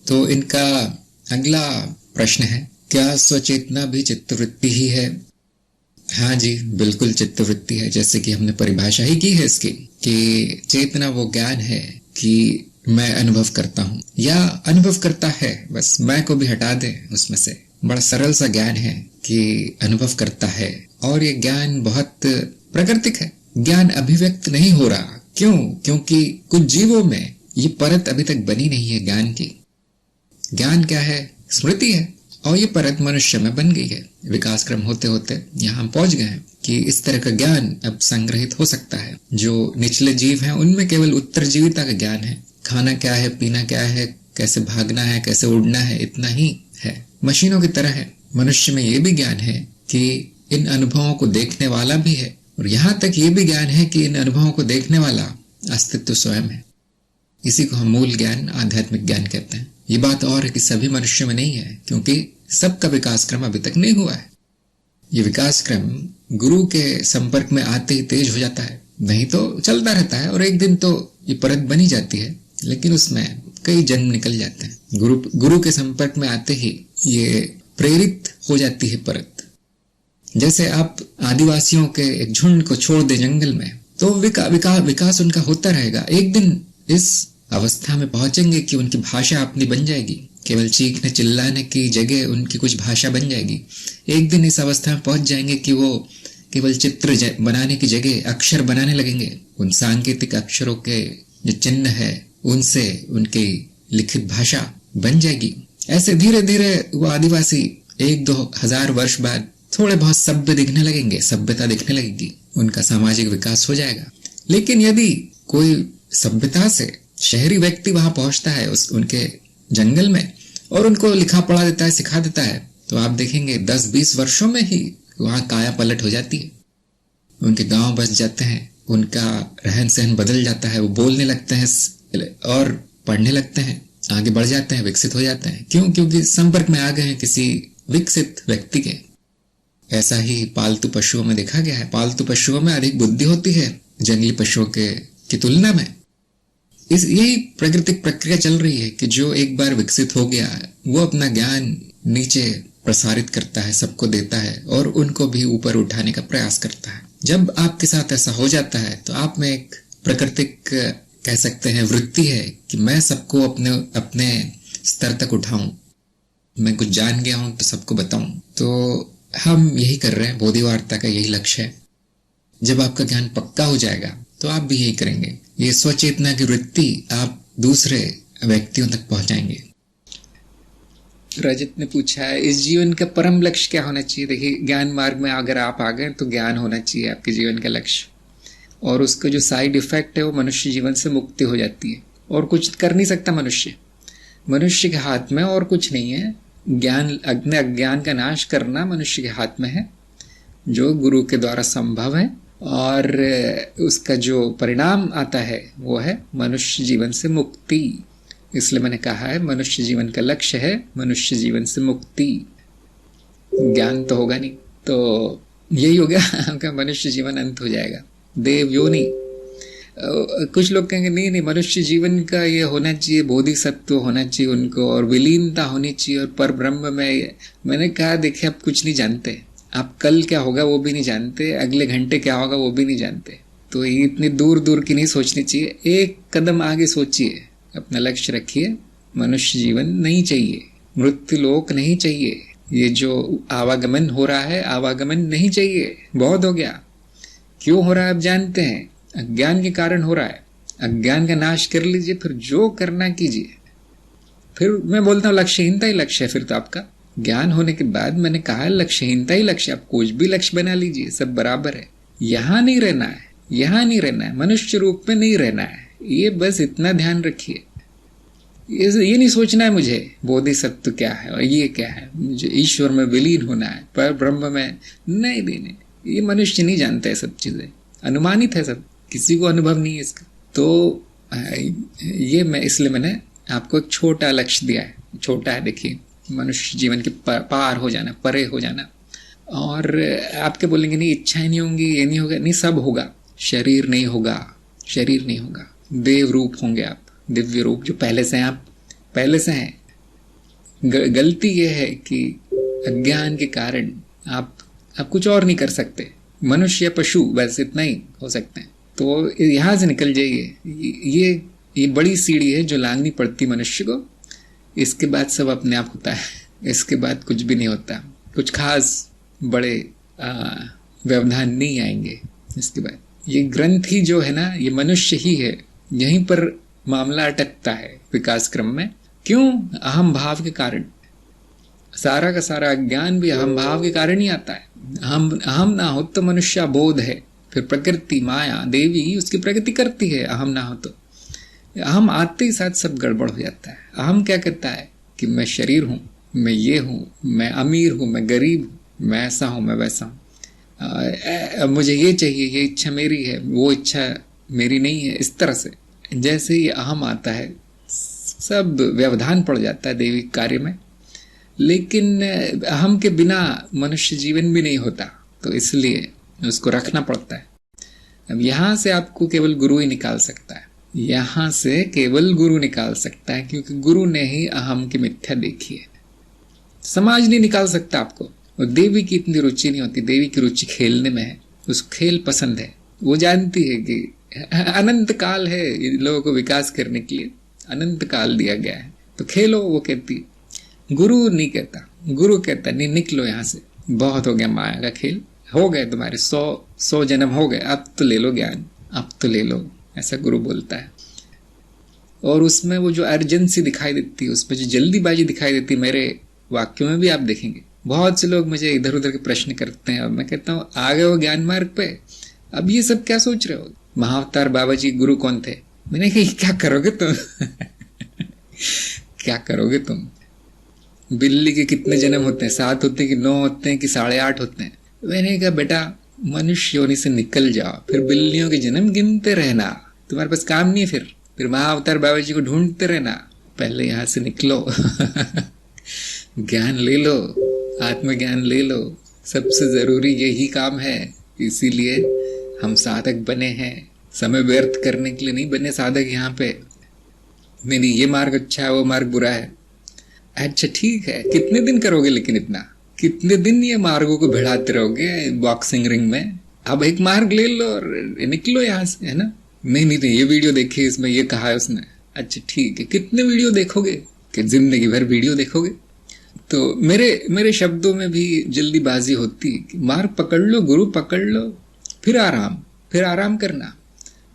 तो इनका अगला प्रश्न है, क्या स्वचेतना भी चित्तवृत्ति ही है? हाँ जी, बिल्कुल चित्तवृत्ति है। जैसे कि हमने परिभाषा ही की है इसकी कि चेतना वो ज्ञान है कि मैं अनुभव करता हूँ या अनुभव करता है, बस मैं को भी हटा दें उसमें से। बड़ा सरल सा ज्ञान है कि अनुभव करता है, और ये ज्ञान बहुत प्राकृतिक है। ज्ञान अभिव्यक्त नहीं हो रहा। क्यों? क्योंकि कुछ जीवों में ये परत अभी तक बनी नहीं है ज्ञान की। ज्ञान क्या है? स्मृति है, और ये परत मनुष्य में बन गई है। विकास क्रम होते होते यहाँ हम पहुंच गए हैं कि इस तरह का ज्ञान अब संग्रहित हो सकता है। जो निचले जीव हैं उनमें केवल उत्तरजीविता का ज्ञान है। खाना क्या है, पीना क्या है, कैसे भागना है, कैसे उड़ना है, इतना ही है। मशीनों की तरह है। मनुष्य में ये भी ज्ञान है कि इन अनुभवों को देखने वाला भी है, और यहाँ तक ये भी ज्ञान है कि इन अनुभवों को देखने वाला अस्तित्व स्वयं है। इसी को हम मूल ज्ञान, आध्यात्मिक ज्ञान कहते हैं। ये बात और है कि सभी मनुष्यों में नहीं है, क्योंकि सबका विकास क्रम अभी तक नहीं हुआ है। ये विकास क्रम गुरु के संपर्क में आते ही तेज हो जाता है, नहीं तो चलता रहता है, और एक दिन तो ये परत बनी जाती है, लेकिन उसमें कई जन्म निकल जाते हैं। गुरु के संपर्क में आते ही ये प्रेरित हो जाती है परत। जैसे आप आदिवासियों के एक झुंड को छोड़ दे जंगल में, तो विकास उनका होता रहेगा। एक दिन इस अवस्था में पहुंचेंगे कि उनकी भाषा अपनी बन जाएगी। केवल चीखने चिल्लाने की जगह उनकी कुछ भाषा बन जाएगी। एक दिन इस अवस्था में पहुंच जाएंगे कि वो केवल चित्र बनाने की जगह अक्षर बनाने लगेंगे। उन सांकेतिक अक्षरों के जो चिन्ह है, उनसे उनकी लिखित भाषा बन जाएगी। ऐसे धीरे धीरे वो आदिवासी 1-2 हजार वर्ष बाद थोड़े बहुत सभ्य दिखने लगेंगे, सभ्यता दिखने लगेगी, उनका सामाजिक विकास हो जाएगा। लेकिन यदि कोई सभ्यता से शहरी व्यक्ति वहां पहुंचता है उनके जंगल में, और उनको लिखा पढ़ा देता है, सिखा देता है, तो आप देखेंगे 10-20 वर्षों में ही वहां काया पलट हो जाती है। उनके गांव बस जाते हैं, उनका रहन सहन बदल जाता है, वो बोलने लगते हैं और पढ़ने लगते हैं, आगे बढ़ जाते हैं, विकसित हो जाते हैं। क्यों? क्योंकि संपर्क में आ गए हैं किसी विकसित व्यक्ति के। ऐसा ही पालतू पशुओं में देखा गया है। पालतू पशुओं में अधिक बुद्धि होती है जंगली पशुओं की तुलना में। यही प्राकृतिक प्रक्रिया चल रही है कि जो एक बार विकसित हो गया वो अपना ज्ञान नीचे प्रसारित करता है, सबको देता है, और उनको भी ऊपर उठाने का प्रयास करता है। जब आपके साथ ऐसा हो जाता है तो आप में एक प्राकृतिक कह सकते हैं वृत्ति है कि मैं सबको अपने स्तर तक उठाऊं, मैं कुछ जान गया हूं तो सबको बताऊं। तो हम यही कर रहे हैं। बोधि वार्ता का यही लक्ष्य है। जब आपका ज्ञान पक्का हो जाएगा तो आप भी यही करेंगे। ये स्वचेतना की वृत्ति आप दूसरे व्यक्तियों तक पहुंचाएंगे। रजत ने पूछा है, इस जीवन का परम लक्ष्य क्या होना चाहिए? देखिए, ज्ञान मार्ग में अगर आप आ गए तो ज्ञान होना चाहिए आपके जीवन का लक्ष्य, और उसका जो साइड इफेक्ट है वो मनुष्य जीवन से मुक्ति हो जाती है, और कुछ कर नहीं सकता मनुष्य के हाथ में और कुछ नहीं है। अज्ञान का नाश करना मनुष्य के हाथ में है, जो गुरु के द्वारा संभव है, और उसका जो परिणाम आता है वो है मनुष्य जीवन से मुक्ति। इसलिए मैंने कहा है मनुष्य जीवन का लक्ष्य है मनुष्य जीवन से मुक्ति। ज्ञान तो होगा नहीं, तो यही हो गया आपका मनुष्य जीवन अंत हो जाएगा, देव योनि। कुछ लोग कहेंगे नहीं, मनुष्य जीवन का ये होना चाहिए, बोधिसत्व होना चाहिए उनको, और विलीनता होनी चाहिए, और पर ब्रह्म में। मैंने कहा देखिए, आप कुछ नहीं जानते। आप कल क्या होगा वो भी नहीं जानते, अगले घंटे क्या होगा वो भी नहीं जानते। तो ये इतनी दूर दूर की नहीं सोचनी चाहिए, एक कदम आगे सोचिए, अपना लक्ष्य रखिए। मनुष्य जीवन नहीं चाहिए, मृत्यु लोक नहीं चाहिए, ये जो आवागमन हो रहा है आवागमन नहीं चाहिए, बहुत हो गया। क्यों हो रहा है आप जानते हैं? अज्ञान के कारण हो रहा है। अज्ञान का नाश कर लीजिए, फिर जो करना कीजिए। फिर मैं बोलता हूँ लक्ष्यहीनता ही लक्ष्य है फिर तो आपका। ज्ञान होने के बाद मैंने कहा लक्ष्यहीनता ही लक्ष्य। आप कुछ भी लक्ष्य बना लीजिए, सब बराबर है। यहाँ नहीं रहना है, यहाँ नहीं रहना है, मनुष्य रूप में नहीं रहना है। ये बस इतना ध्यान रखिए। ये नहीं सोचना है मुझे बोधिसत्व क्या है और ये क्या है, मुझे ईश्वर में विलीन होना है, पर ब्रह्म में नहीं। ये मनुष्य नहीं जानता है, सब चीजें अनुमानित है, सब किसी को अनुभव नहीं है इसका। तो ये इसलिए मैंने आपको एक छोटा लक्ष्य दिया है। छोटा है, देखिए, मनुष्य जीवन के पार हो जाना, परे हो जाना। और आपके बोलेंगे नहीं इच्छाएं नहीं होंगी, ये नहीं होगा, नहीं सब होगा। शरीर नहीं होगा, देव रूप होंगे आप, दिव्य रूप जो पहले से हैं, आप पहले से हैं। गलती यह है कि अज्ञान के कारण आप कुछ और नहीं कर सकते। मनुष्य या पशु बस इतना ही हो सकते हैं। तो यहां से निकल जाइए। ये बड़ी सीढ़ी है जो लांघनी पड़ती मनुष्य को। इसके बाद सब अपने आप होता है, इसके बाद कुछ भी नहीं होता, कुछ खास बड़े व्यवधान नहीं आएंगे इसके बाद। ये ग्रंथि जो है ना, ये मनुष्य ही है, यहीं पर मामला अटकता है विकास क्रम में। क्यों? अहम भाव के कारण। सारा का सारा अज्ञान भी अहम भाव के कारण ही आता है। अहम ना हो तो मनुष्य बोध है, फिर प्रकृति माया देवी उसकी प्रगति करती है। अहम ना हो तो अहम आते ही साथ सब गड़बड़ हो जाता है। अहम क्या कहता है कि मैं शरीर हूं, मैं ये हूं, मैं अमीर हूं, मैं गरीब हूं, मैं ऐसा हूं, मैं वैसा हूं, मुझे ये चाहिए, ये इच्छा मेरी है, वो इच्छा मेरी नहीं है। इस तरह से जैसे ही अहम आता है सब व्यवधान पड़ जाता है दैविक कार्य में। लेकिन अहम के बिना मनुष्य जीवन भी नहीं होता, तो इसलिए उसको रखना पड़ता है। अब यहां से आपको केवल गुरु ही निकाल सकता है, यहां से केवल गुरु निकाल सकता है, क्योंकि गुरु ने ही अहम की मिथ्या देखी है। समाज नहीं निकाल सकता आपको। और देवी की इतनी रुचि नहीं होती, देवी की रुचि खेलने में है, उसको खेल पसंद है। वो जानती है कि अनंत काल है लोगों को विकास करने के लिए, अनंत काल दिया गया है, तो खेलो, वो कहती। गुरु नहीं कहता, गुरु कहता नहीं, निकलो यहां से, बहुत हो गया माया का खेल, हो गए तुम्हारे 100 जन्म हो गए, अब तो ले लो ज्ञान, अब तो ले लो, ऐसा गुरु बोलता है। और उसमें वो जो अर्जेंसी दिखाई देती है, उसमें जो जल्दीबाजी दिखाई देती है, मेरे वाक्यों में भी आप देखेंगे। बहुत से लोग मुझे इधर उधर के प्रश्न करते हैं और मैं कहता हूँ आ गए हो ज्ञान मार्ग पे, अब ये सब क्या सोच रहे हो? महाअवतार बाबा जी गुरु कौन थे? मैंने कहा क्या करोगे तुम? क्या करोगे तुम? बिल्ली के कितने जन्म होते हैं? 7 होते हैं कि 9 होते हैं कि 8.5 होते हैं? मैंने कहा बेटा मनुष्य योनि से निकल जाओ, फिर बिल्लियों के जन्म गिनते रहना, तुम्हारे पास काम नहीं है। फिर महाअवतार बाबा जी को ढूंढते रहना, पहले यहां से निकलो। ज्ञान ले लो, आत्मज्ञान ले लो, सबसे जरूरी यही काम है। इसीलिए हम साधक बने हैं, समय व्यर्थ करने के लिए नहीं बने साधक। यहाँ पे नहीं ये मार्ग अच्छा है, वो मार्ग बुरा है। अच्छा ठीक है, कितने दिन करोगे? लेकिन इतना कितने दिन ये मार्गों को भिड़ाते रहोगे बॉक्सिंग रिंग में? अब एक मार्ग ले लो और निकलो यहाँ से, है ना? नहीं ये वीडियो देखिए, इसमें ये कहा है उसने। अच्छा ठीक है, कितने वीडियो देखोगे? कि जिंदगी भर वीडियो देखोगे? तो मेरे शब्दों में भी जल्दीबाजी होती कि मार्ग पकड़ लो, गुरु पकड़ लो, फिर आराम करना।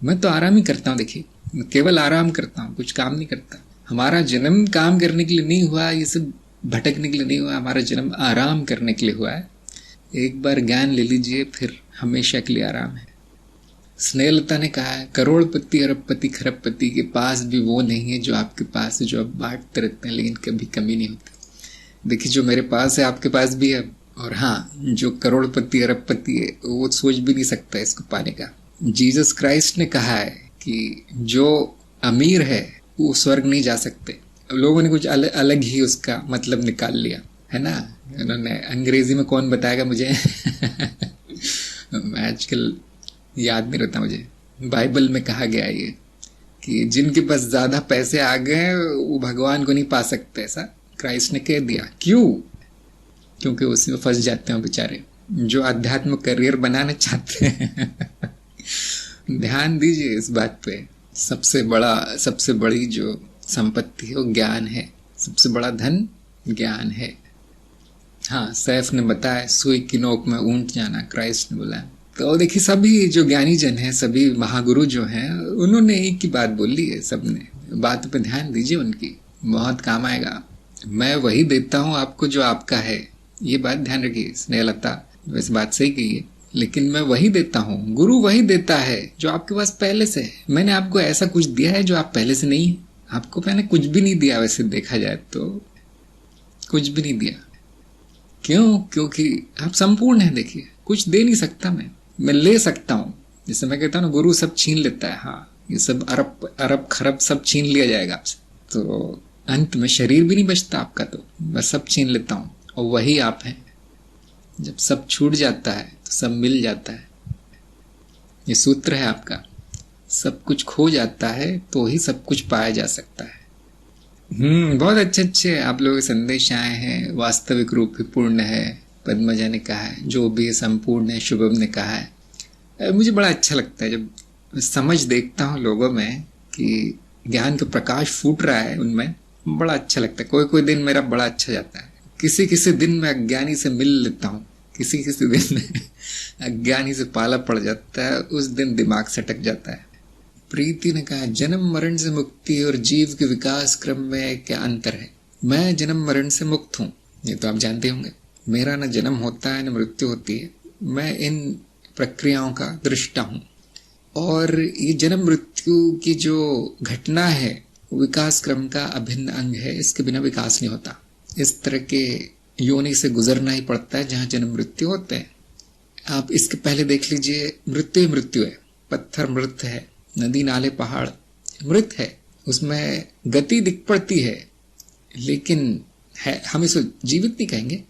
मैं तो आराम ही करता हूँ, देखिए मैं केवल आराम करता हूँ, कुछ काम नहीं करता। हमारा जन्म काम करने के लिए नहीं हुआ, ये सब भटकने के लिए नहीं हुआ, हमारा जन्म आराम करने के लिए हुआ है। एक बार ज्ञान ले लीजिए, फिर हमेशा के लिए आराम है। स्नेहलता ने कहा है करोड़पति अरबपति खरबपति के पास भी वो नहीं है जो आपके पास है, जो आप बांटते रहते हैं लेकिन कभी कमी नहीं होती। देखिए जो मेरे पास है आपके पास भी है, और हाँ जो करोड़पति अरबपति है वो सोच भी नहीं सकता इसको पाने का। जीसस क्राइस्ट ने कहा है कि जो अमीर है वो स्वर्ग नहीं जा सकते। लोगों ने कुछ अलग ही उसका मतलब निकाल लिया है ना। उन्होंने अंग्रेजी में कौन बताएगा मुझे? आजकल याद नहीं रहता मुझे। बाइबल में कहा गया ये कि जिनके पास ज्यादा पैसे आ गए वो भगवान को नहीं पा सकते, ऐसा क्राइस्ट ने कह दिया। क्यों? क्योंकि उसी में फंस जाते हैं बेचारे जो अध्यात्म करियर बनाना चाहते हैं। ध्यान दीजिए इस बात पे। सबसे बड़ी जो संपत्ति है वो ज्ञान है, सबसे बड़ा धन ज्ञान है। हाँ, सैफ ने बताया सुई की नोक में ऊंट जाना, क्राइस्ट ने बोला। तो देखिए सभी जो ज्ञानी जन हैं, सभी महागुरु जो हैं, उन्होंने एक ही बात बोली है। सबने बात पे ध्यान दीजिए, उनकी बहुत काम आएगा। मैं वही देता हूँ आपको जो आपका है, ये बात ध्यान रखिए। स्नेहलता वैसे बात सही कही है, लेकिन मैं वही देता हूँ, गुरु वही देता है जो आपके पास पहले से है। मैंने आपको ऐसा कुछ दिया है जो आप पहले से नहीं है। आपको मैंने कुछ भी नहीं दिया, वैसे देखा जाए तो कुछ भी नहीं दिया। क्यों? क्योंकि आप संपूर्ण हैं। देखिए कुछ दे नहीं सकता मैं ले सकता हूँ। जैसे मैं कहता हूँ ना, गुरु सब छीन लेता है। हाँ, ये सब अरब खरब सब छीन लिया जाएगा आपसे, तो अंत में शरीर भी नहीं बचता आपका, तो मैं सब छीन लेता हूँ और वही आप हैं। जब सब छूट जाता है तो सब मिल जाता है। ये सूत्र है आपका। सब कुछ खो जाता है तो ही सब कुछ पाया जा सकता है। बहुत अच्छे अच्छे आप लोगों के संदेश आए हैं। वास्तविक रूप ही पूर्ण है, पद्मजा ने कहा है। जो भी संपूर्ण है, शुभम ने कहा है। मुझे बड़ा अच्छा लगता है जब समझ देखता हूँ लोगों में कि ज्ञान का प्रकाश फूट रहा है उनमें। बड़ा अच्छा लगता है। कोई कोई दिन मेरा बड़ा अच्छा जाता है। किसी किसी दिन मैं अज्ञानी से मिल लेता हूँ, किसी किसी दिन अज्ञानी से पाला पड़ जाता है, उस दिन दिमाग सटक जाता है। प्रीति ने कहा, जन्म मरण से मुक्ति और जीव के विकास क्रम में क्या अंतर है? मैं जन्म मरण से मुक्त हूँ, ये तो आप जानते होंगे। मेरा न जन्म होता है न मृत्यु होती है। मैं इन प्रक्रियाओं का दृष्टा हूँ। और ये जन्म मृत्यु की जो घटना है विकास क्रम का अभिन्न अंग है। इसके बिना विकास नहीं होता। इस तरह के योनि से गुजरना ही पड़ता है जहाँ जन्म मृत्यु होते हैं। आप इसके पहले देख लीजिए, मृत्यु ही मृत्यु है। पत्थर मृत है, नदी नाले पहाड़ मृत है, उसमें गति दिख पड़ती है, लेकिन है, हम इसको जीवित नहीं कहेंगे।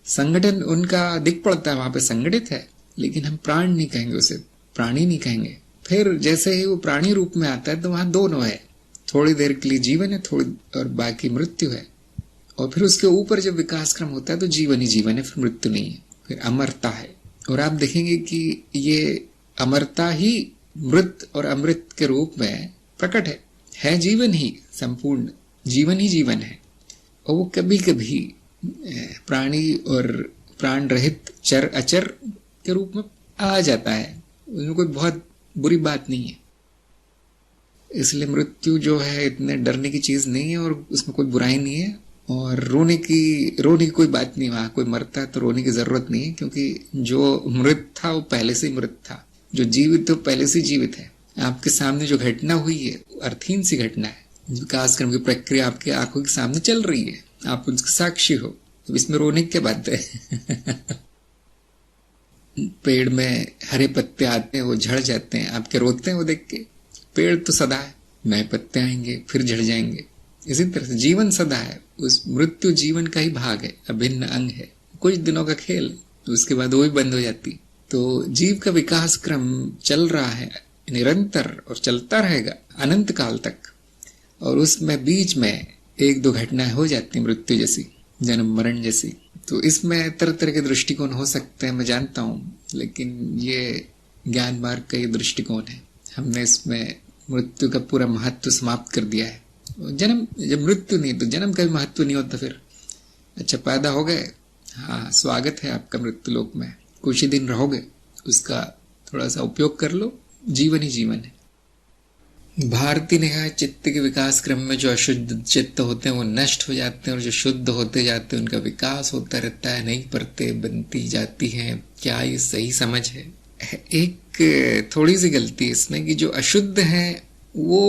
संगठन उनका दिख पड़ता है, वहां पे संगठित है, लेकिन हम प्राण नहीं कहेंगे, उसे प्राणी नहीं कहेंगे। फिर जैसे ही वो प्राणी रूप में आता है तो वहां दोनों है। थोड़ी देर के लिए जीवन है, थोड़ी और बाकी मृत्यु है। और फिर उसके ऊपर जब विकास क्रम होता है तो जीवन ही जीवन है, फिर मृत्यु नहीं है, फिर अमरता है। और आप देखेंगे कि ये अमरता ही मृत और अमृत के रूप में प्रकट है जीवन ही संपूर्ण, जीवन ही जीवन है। और वो कभी कभी प्राणी और प्राण रहित चर अचर के रूप में आ जाता है। उसमें कोई बहुत बुरी बात नहीं है। इसलिए मृत्यु जो है इतने डरने की चीज नहीं है और उसमें कोई बुराई नहीं है। और रोने की कोई बात नहीं। वहां कोई मरता है तो रोने की जरूरत नहीं है, क्योंकि जो मृत था वो पहले से ही मृत था। जो जीवित तो पहले से जीवित है। आपके सामने जो घटना हुई है अर्थहीन सी घटना है। विकास क्रम की प्रक्रिया आपके आंखों के सामने चल रही है, आप उसके साक्षी हो, तो इसमें रोने की क्या बात है? पेड़ में हरे पत्ते आते हैं, वो झड़ जाते हैं, आपके रोते हैं वो देख के। पेड़ तो सदा है, नए पत्ते आएंगे फिर झड़ जाएंगे। इसी तरह से जीवन सदा है। उस मृत्यु जीवन का ही भाग है, अभिन्न अंग है, कुछ दिनों का खेल, तो उसके बाद वो भी बंद हो जाती। तो जीव का विकास क्रम चल रहा है निरंतर और चलता रहेगा अनंत काल तक। और उसमें बीच में एक दो घटनाएं हो जाती हैं मृत्यु जैसी, जन्म मरण जैसी। तो इसमें तरह तरह के दृष्टिकोण हो सकते हैं, मैं जानता हूँ, लेकिन ये ज्ञान मार्ग का ये दृष्टिकोण है। हमने इसमें मृत्यु का पूरा महत्व समाप्त कर दिया है। जन्म जब मृत्यु नहीं तो जन्म का भी महत्व नहीं होता। फिर अच्छा पैदा हो गए, हाँ स्वागत है आपका मृत्यु लोक में, कुछ ही दिन रहोगे, उसका थोड़ा सा उपयोग कर लो, जीवन ही जीवन है। भारती ने कहा, चित्त के विकास क्रम में जो अशुद्ध चित्त होते हैं वो नष्ट हो जाते हैं और जो शुद्ध होते जाते हैं उनका विकास होता रहता है, नई परतें बनती जाती हैं। क्या ये सही समझ है? एक थोड़ी सी गलती इसमें कि जो अशुद्ध है वो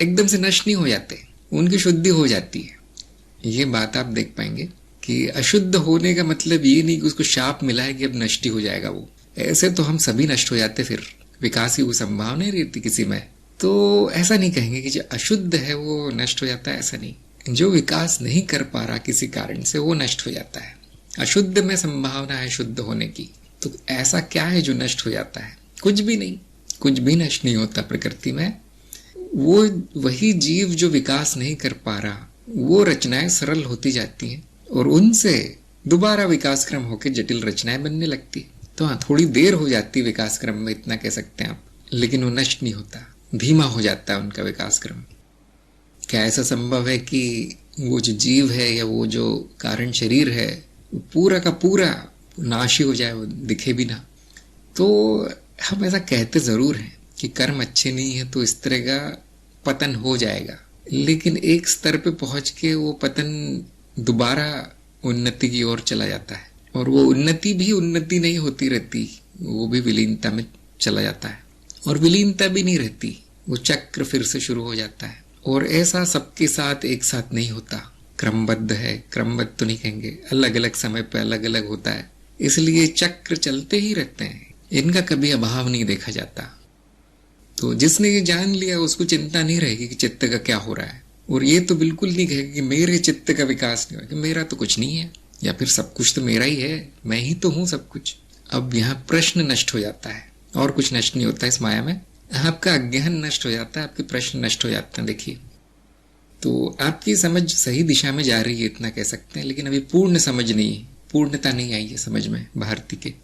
एकदम से नष्ट नहीं हो जाते, उनकी शुद्धि हो जाती है। ये बात आप देख पाएंगे कि अशुद्ध होने का मतलब ये नहीं कि उसको शाप मिला है कि अब नष्ट ही हो जाएगा वो। ऐसे तो हम सभी नष्ट हो जाते, फिर विकास की वो संभावना नहीं रहती किसी में। तो ऐसा नहीं कहेंगे कि जो अशुद्ध है वो नष्ट हो जाता है, ऐसा नहीं। जो विकास नहीं कर पा रहा किसी कारण से वो नष्ट हो जाता है। अशुद्ध में संभावना है शुद्ध होने की। तो ऐसा क्या है जो नष्ट हो जाता है? कुछ भी नहीं, कुछ भी नष्ट नहीं होता प्रकृति में। वो वही जीव जो विकास नहीं कर पा रहा, वो रचनाएं सरल होती जाती हैं और उनसे दोबारा विकास क्रम होकर जटिल रचनाएं बनने लगती। तो हाँ, थोड़ी देर हो जाती विकास क्रम में, इतना कह सकते हैं आप, लेकिन वो नष्ट नहीं होता, धीमा हो जाता है उनका विकास क्रम। क्या ऐसा संभव है कि वो जो जीव है या वो जो कारण शरीर है वो पूरा का पूरा नाश ही हो जाए, वो दिखे भी ना? तो हम ऐसा कहते जरूर हैं कि कर्म अच्छे नहीं है तो इस तरह का पतन हो जाएगा, लेकिन एक स्तर पे पहुंच के वो पतन दोबारा उन्नति की ओर चला जाता है। और वो उन्नति भी उन्नति नहीं होती रहती, वो भी विलीनता में चला जाता है। और विलीनता भी नहीं रहती, वो चक्र फिर से शुरू हो जाता है। और ऐसा सबके साथ एक साथ नहीं होता, क्रमबद्ध है, क्रमबद्ध तो नहीं कहेंगे, अलग अलग समय पे अलग अलग होता है। इसलिए चक्र चलते ही रहते हैं, इनका कभी अभाव नहीं देखा जाता। तो जिसने ये जान लिया उसको चिंता नहीं रहेगी कि चित्त का क्या हो रहा है। और ये तो बिल्कुल नहीं कहेगा कि मेरे चित्त का विकास नहीं हुआ, कि मेरा तो कुछ नहीं है, या फिर सब कुछ तो मेरा ही है, मैं ही तो हूं सब कुछ। अब यहाँ प्रश्न नष्ट हो जाता है, और कुछ नष्ट नहीं होता इस माया में। आपका अज्ञान नष्ट हो जाता है, आपके प्रश्न नष्ट हो जाते हैं। देखिए तो आपकी समझ सही दिशा में जा रही है, इतना कह सकते हैं, लेकिन अभी पूर्ण समझ नहीं है, पूर्णता नहीं आई है समझ में भारती के।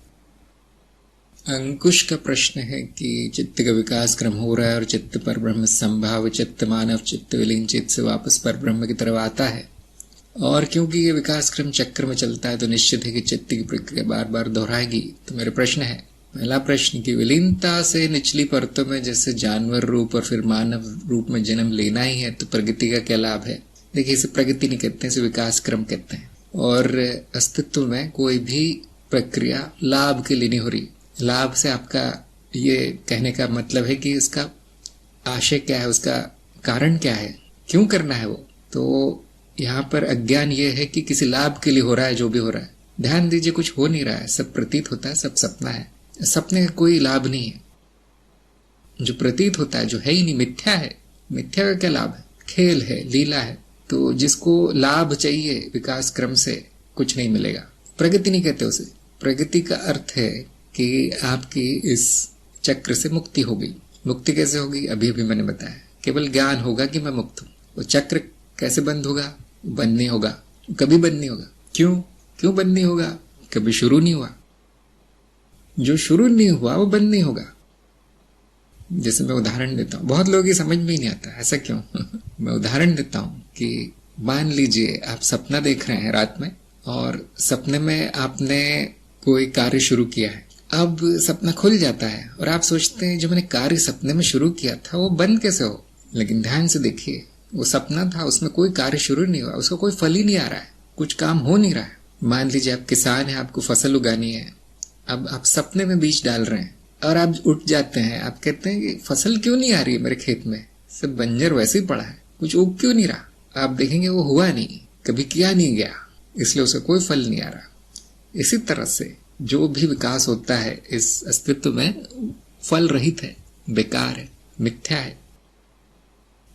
अंकुश का प्रश्न है कि चित्त का विकास क्रम हो रहा है और चित्त पर ब्रह्म संभाव, चित्त मानव चित्त विलीन चित्त से वापस पर ब्रह्म की तरफ आता है, और क्योंकि ये विकास क्रम चक्र में चलता है तो निश्चित है कि चित्त की प्रक्रिया बार बार दोहराएगी। तो मेरे प्रश्न है, पहला प्रश्न कि विलीनता से निचली परतों में जैसे जानवर रूप और फिर मानव रूप में जन्म लेना ही है, तो प्रगति का क्या लाभ है? देखिए, इसे प्रगति नहीं कहते हैं, इसे विकास क्रम कहते हैं। और अस्तित्व में कोई भी प्रक्रिया लाभ के लिए नहीं हो रही। लाभ से आपका ये कहने का मतलब है कि इसका आशय क्या है, उसका कारण क्या है, क्यों करना है वो। तो यहाँ पर अज्ञान ये है कि किसी लाभ के लिए हो रहा है जो भी हो रहा है। ध्यान दीजिए, कुछ हो नहीं रहा है, सब प्रतीत होता है, सब सपना है। सपने का कोई लाभ नहीं है। जो प्रतीत होता है, जो है ही नहीं, मिथ्या है। मिथ्या का क्या लाभ है? खेल है, लीला है। तो जिसको लाभ चाहिए विकास क्रम से, कुछ नहीं मिलेगा। प्रगति नहीं कहते उसे। प्रगति का अर्थ है कि आपकी इस चक्र से मुक्ति होगी। मुक्ति कैसे होगी? अभी अभी मैंने बताया, केवल ज्ञान होगा कि मैं मुक्त हूं। वो चक्र कैसे बंद होगा? बंद नहीं होगा, कभी बंद नहीं होगा। क्यों बंद नहीं होगा? कभी शुरू नहीं हुआ। जो शुरू नहीं हुआ वो बंद नहीं होगा। जैसे मैं उदाहरण देता हूं, बहुत लोगों की समझ में ही नहीं आता ऐसा क्यों। मैं उदाहरण देता हूं कि मान लीजिए आप सपना देख रहे हैं रात में, और सपने में आपने कोई कार्य शुरू किया है। अब सपना खुल जाता है और आप सोचते हैं जो मैंने कार्य सपने में शुरू किया था वो बंद कैसे हो। लेकिन ध्यान से देखिए, वो सपना था, उसमें कोई कार्य शुरू नहीं हुआ, उसका कोई फल ही नहीं आ रहा है, कुछ काम हो नहीं रहा है। मान लीजिए आप किसान हैं, आपको फसल उगानी है। अब आप सपने में बीज डाल रहे हैं और आप उठ जाते हैं, आप कहते हैं कि फसल क्यों नहीं आ रही है मेरे खेत में, सब बंजर वैसे ही पड़ा है, कुछ उग क्यों नहीं रहा। आप देखेंगे वो हुआ नहीं, कभी किया नहीं गया, इसलिए उसे कोई फल नहीं आ रहा। इसी तरह से जो भी विकास होता है इस अस्तित्व में फल रहित है, बेकार है, मिथ्या है।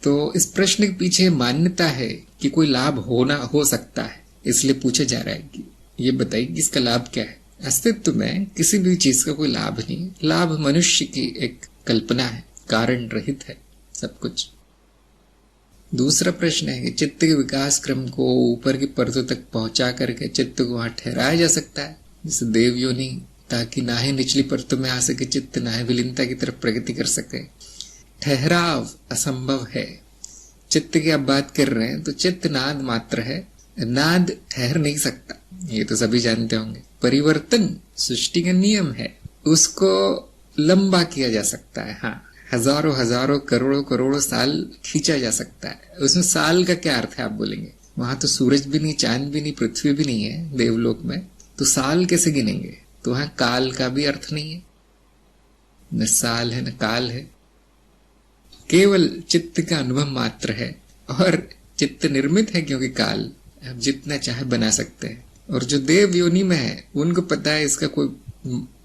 तो इस प्रश्न के पीछे मान्यता है कि कोई लाभ हो सकता है, इसलिए पूछा जा रहा है कि ये बताइए कि इसका लाभ क्या है। अस्तित्व में किसी भी चीज का कोई लाभ नहीं। लाभ मनुष्य की एक कल्पना है, कारण रहित है सब कुछ। दूसरा प्रश्न है कि चित्त के विकास क्रम को ऊपर की परतों तक पहुंचा करके चित्त को वहां ठहराया जा सकता है, जैसे देव योनि, ताकि ना ही निचली परतों में आ सके चित्त, ना ही विलीनता की तरफ प्रगति कर सके। ठहराव असंभव है। चित्त की आप बात कर रहे हैं तो चित्त नाद मात्र है, नाद ठहर नहीं सकता, ये तो सभी जानते होंगे। परिवर्तन सृष्टि का नियम है, उसको लंबा किया जा सकता है। हाँ, हजारों हजारों करोड़ों करोड़ों साल खींचा जा सकता है। उसमें साल का क्या अर्थ है आप बोलेंगे? वहां तो सूरज भी नहीं, चांद भी नहीं, पृथ्वी भी नहीं है देवलोक में, तो साल कैसे गिनेंगे? तो वहां काल का भी अर्थ नहीं है, न साल है न काल है, केवल चित्त का अनुभव मात्र है। और चित्त निर्मित है क्योंकि काल आप जितना चाहे बना सकते हैं। और जो देव योनि में है उनको पता है इसका कोई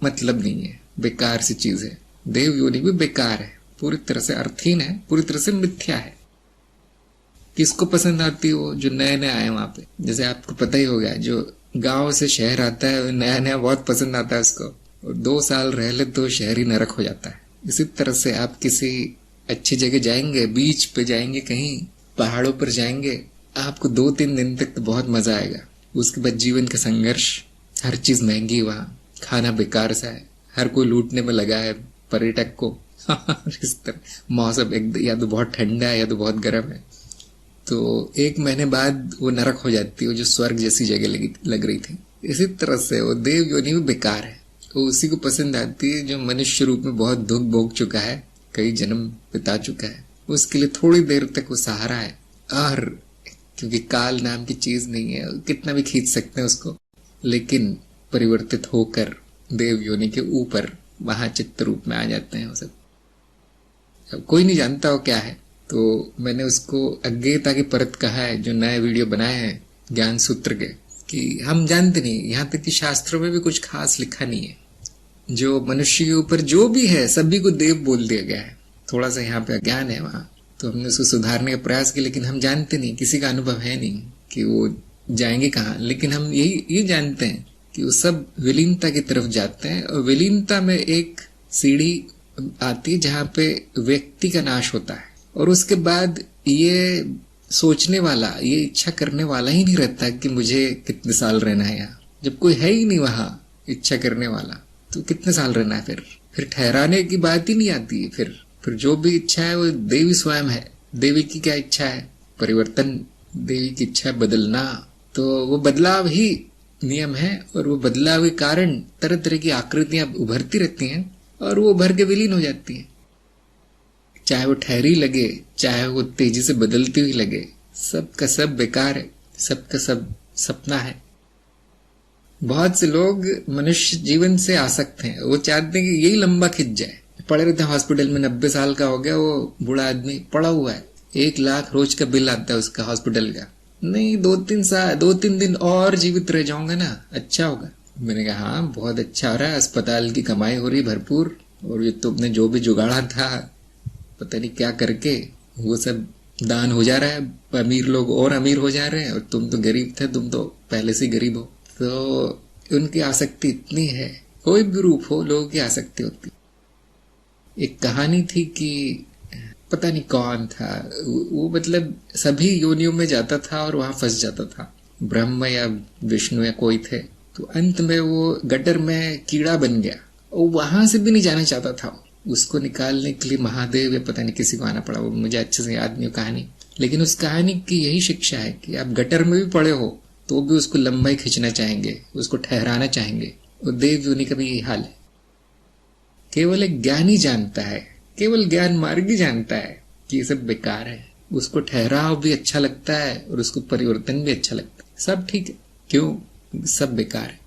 मतलब नहीं है, बेकार सी चीज है। देव योनि भी बेकार है, पूरी तरह से अर्थहीन है, पूरी तरह से मिथ्या है। किसको पसंद आती है? वो जो नए नए आए वहां पे। जैसे आपको पता ही होगा, जो गांव से शहर आता है नया नया बहुत पसंद आता है उसको, और 2 साल रह ले तो शहर ही नरक हो जाता है। इसी तरह से आप किसी अच्छी जगह जाएंगे, बीच पे जाएंगे, कहीं पहाड़ों पर जाएंगे, आपको 2-3 दिन तक तो बहुत मजा आएगा। उसके बाद जीवन का संघर्ष, हर चीज महंगी वहां, खाना बेकार सा है, हर कोई लूटने में लगा है पर्यटक को। इस तरह मौसम एक या तो बहुत ठंडा है या तो बहुत गर्म है, तो 1 महीने बाद वो नरक हो जाती है, वो जो स्वर्ग जैसी जगह लग रही थी। इसी तरह से वो देव योनि भी बेकार है, वो उसी को पसंद आती है जो मनुष्य रूप में बहुत दुख भोग चुका है, कई जन्म बिता चुका है। उसके लिए थोड़ी देर तक वो सहारा है। और क्योंकि काल नाम की चीज नहीं है, कितना भी खींच सकते हैं उसको, लेकिन परिवर्तित होकर देव योनि के ऊपर वहां चित्त रूप में आ जाते हैं वो सब। अब कोई नहीं जानता वो क्या है, तो मैंने उसको अज्ञेयता की परत कहा है, जो नए वीडियो बनाए हैं ज्ञान सूत्र के, कि हम जानते नहीं। यहाँ तक कि शास्त्रों में भी कुछ खास लिखा नहीं है। जो मनुष्य के ऊपर जो भी है सभी को देव बोल दिया गया है। थोड़ा सा यहाँ पे अज्ञान है वहां, तो हमने उसको सुधारने का प्रयास किया, लेकिन हम जानते नहीं, किसी का अनुभव है नहीं कि वो जाएंगे कहाँ। लेकिन हम ये जानते हैं कि वो सब विलीनता की तरफ जाते हैं, और विलीनता में एक सीढ़ी आती है जहाँ पे व्यक्ति का नाश होता है, और उसके बाद ये सोचने वाला, ये इच्छा करने वाला ही नहीं रहता कि मुझे कितने साल रहना है यहाँ। जब कोई है ही नहीं वहां इच्छा करने वाला, तो कितने साल रहना है फिर ठहराने की बात ही नहीं आती है। फिर जो भी इच्छा है वो देवी स्वयं है। देवी की क्या इच्छा है? परिवर्तन। देवी की इच्छा है बदलना। तो वो बदलाव ही नियम है, और वो बदलाव के कारण तरह तरह की आकृतियां उभरती रहती हैं और वो उभर के विलीन हो जाती हैं। चाहे वो ठहरी लगे, चाहे वो तेजी से बदलती हुई लगे, सब का सब बेकार है, सब का सब सपना है। बहुत से लोग मनुष्य जीवन से आसक्त हैं, वो चाहते हैं कि यही लंबा खिंच जाए। पड़े रहते हैं हॉस्पिटल में, 90 साल का हो गया वो बूढ़ा आदमी, पड़ा हुआ है, 1 लाख रोज का बिल आता है उसका हॉस्पिटल का। नहीं, 2-3 दिन और जीवित रह जाऊंगा ना, अच्छा होगा। मैंने कहा हाँ, बहुत अच्छा हो रहा है, अस्पताल की कमाई हो रही भरपूर, और ये तुमने जो भी जुगाड़ा था पता नहीं क्या करके वो सब दान हो जा रहा है। अमीर लोग और अमीर हो जा रहे हैं, और तुम तो गरीब थे, तुम तो पहले से गरीब हो। तो उनकी आसक्ति इतनी है, कोई भी रूप हो, लोगों की आसक्ति होती। एक कहानी थी कि पता नहीं कौन था वो, मतलब सभी योनियों में जाता था और वहां फंस जाता था। ब्रह्म या विष्णु या कोई थे, तो अंत में वो गटर में कीड़ा बन गया, और वहां से भी नहीं जाना चाहता था। उसको निकालने के लिए महादेव या पता नहीं किसी को आना पड़ा, वो मुझे अच्छे से याद नहीं कहानी। लेकिन उस कहानी की यही शिक्षा है कि आप गटर में भी पड़े हो तो भी उसको लंबाई खींचना चाहेंगे, उसको ठहराना चाहेंगे। और देव योनि का भी यही हाल है। केवल एक ज्ञानी जानता है, केवल ज्ञान मार्गी जानता है कि ये सब बेकार है। उसको ठहराव भी अच्छा लगता है और उसको परिवर्तन भी अच्छा लगता है। सब ठीक है, क्यों? सब बेकार है।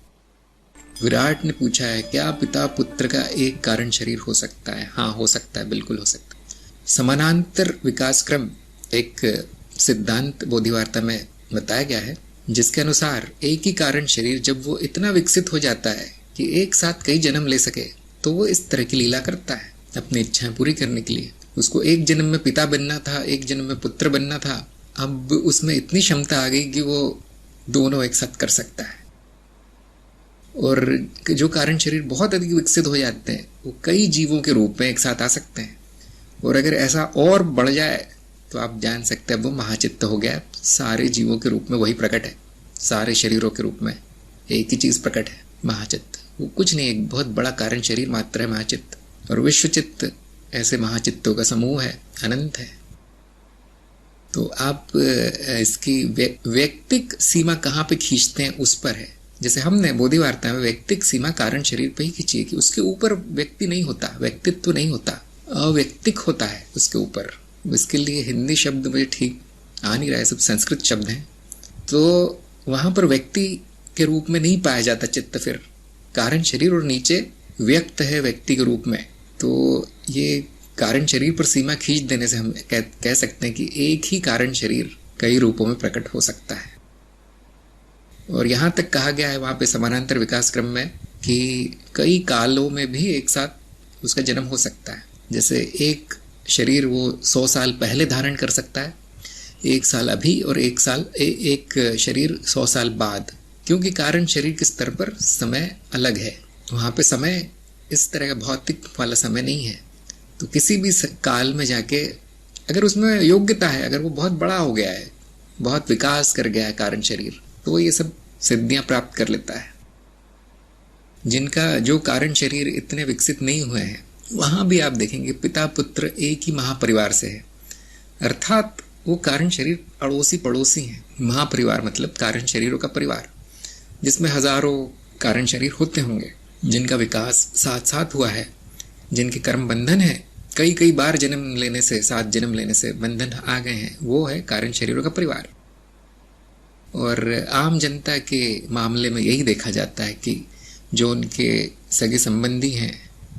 विराट ने पूछा है, क्या पिता पुत्र का एक कारण शरीर हो सकता है? हाँ, हो सकता है, बिल्कुल हो सकता है। समानांतर विकास क्रम एक सिद्धांत बोधिवार्ता में बताया गया है, जिसके अनुसार एक ही कारण शरीर जब वो इतना विकसित हो जाता है कि एक साथ कई जन्म ले सके, तो वो इस तरह की लीला करता है अपनी इच्छाएं पूरी करने के लिए। उसको एक जन्म में पिता बनना था, एक जन्म में पुत्र बनना था, अब उसमें इतनी क्षमता आ गई कि वो दोनों एक साथ कर सकता है। और जो कारण शरीर बहुत अधिक विकसित हो जाते हैं, वो कई जीवों के रूप में एक साथ आ सकते हैं। और अगर ऐसा और बढ़ जाए तो आप जान सकते हैं वो महाचित्त हो गया। सारे जीवों के रूप में वही प्रकट है, सारे शरीरों के रूप में एक ही चीज प्रकट है, महाचित्त। वो कुछ नहीं, एक बहुत बड़ा कारण शरीर मात्र है महाचित्त। और विश्वचित्त ऐसे महाचित्तों का समूह है, अनंत है। तो आप इसकी व्यक्तिक सीमा कहाँ पे खींचते हैं उस पर है। जैसे हमने बोधिवार्ता में व्यक्तिक सीमा कारण शरीर पे ही खींची है कि उसके ऊपर व्यक्ति नहीं होता, व्यक्तित्व नहीं होता, अव्यक्तिक होता है उसके ऊपर। इसके लिए हिंदी शब्द मुझे ठीक आ नहीं रहा है, सब संस्कृत शब्द हैं। तो वहां पर व्यक्ति के रूप में नहीं पाया जाता चित्त, फिर कारण शरीर, और नीचे व्यक्त है व्यक्ति के रूप में। तो ये कारण शरीर पर सीमा खींच देने से हम कह सकते हैं कि एक ही कारण शरीर कई रूपों में प्रकट हो सकता है। और यहाँ तक कहा गया है वहां पे समानांतर विकास क्रम में कि कई कालों में भी एक साथ उसका जन्म हो सकता है। जैसे एक शरीर वो 100 साल पहले धारण कर सकता है, 1 साल अभी, और एक शरीर 100 साल बाद, क्योंकि कारण शरीर के स्तर पर समय अलग है। वहां पे समय इस तरह का भौतिक वाला समय नहीं है। तो किसी भी काल में जाके अगर उसमें योग्यता है, अगर वो बहुत बड़ा हो गया है, बहुत विकास कर गया है कारण शरीर, तो वो ये सब सिद्धियां प्राप्त कर लेता है। जिनका जो कारण शरीर इतने विकसित नहीं हुए हैं, वहां भी आप देखेंगे पिता पुत्र एक ही महापरिवार से है, अर्थात वो कारण शरीर अड़ोसी पड़ोसी हैं। महापरिवार मतलब कारण शरीरों का परिवार, जिसमें हजारों कारण शरीर होते होंगे, जिनका विकास साथ साथ हुआ है, जिनके कर्म बंधन है, कई बार जन्म लेने से, 7 जन्म लेने से बंधन आ गए हैं, वो है कारण शरीरों का परिवार। और आम जनता के मामले में यही देखा जाता है कि जो उनके सगे संबंधी हैं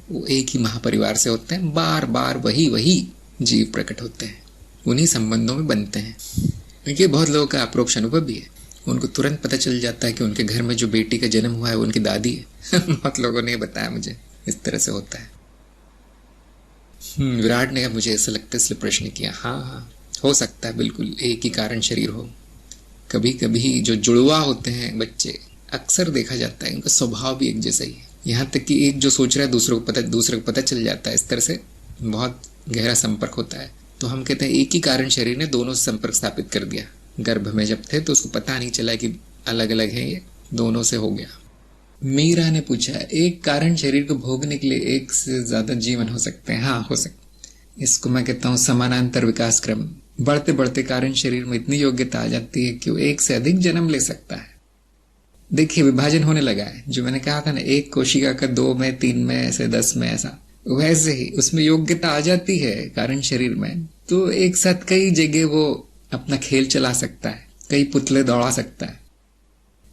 वो एक ही महापरिवार से होते हैं, बार बार वही जीव प्रकट होते हैं, उन्हीं संबंधों में बनते हैं। क्योंकि बहुत लोगों का अप्रोक्ष अनुभव भी है, उनको तुरंत पता चल जाता है कि उनके घर में जो बेटी का जन्म हुआ है वो उनकी दादी है। बहुत लोगों ने बताया मुझे, इस तरह से होता है। विराट ने कहा मुझे ऐसा लगता है, इसलिए प्रश्न किया। हाँ, हो सकता है, बिल्कुल एक ही कारण शरीर हो। कभी कभी जो जुड़वा होते हैं बच्चे, अक्सर देखा जाता है उनका स्वभाव भी एक जैसा ही है। यहाँ तक कि एक जो सोच रहा है दूसरे को पता चल जाता है। इस तरह से बहुत गहरा संपर्क होता है। तो हम कहते हैं एक ही कारण शरीर ने दोनों से संपर्क स्थापित कर दिया। गर्भ में जब थे तो उसको पता नहीं चला कि अलग अलग है, ये दोनों से हो गया। मीरा ने पूछा, एक कारण शरीर को भोगने के लिए एक से ज्यादा जीवन हो सकते हैं? हाँ, हो सकते। इसको मैं कहता हूँ समानांतर विकास क्रम। बढ़ते बढ़ते कारण शरीर में इतनी योग्यता आ जाती है कि वो एक से अधिक जन्म ले सकता है। देखिए, विभाजन होने लगा है। जो मैंने कहा था ना, एक कोशिका का 2 में, 3 में, ऐसे 10 में, ऐसा वैसे ही उसमें योग्यता आ जाती है कारण शरीर में, तो एक साथ कई जगह वो अपना खेल चला सकता है, कई पुतले दौड़ा सकता है।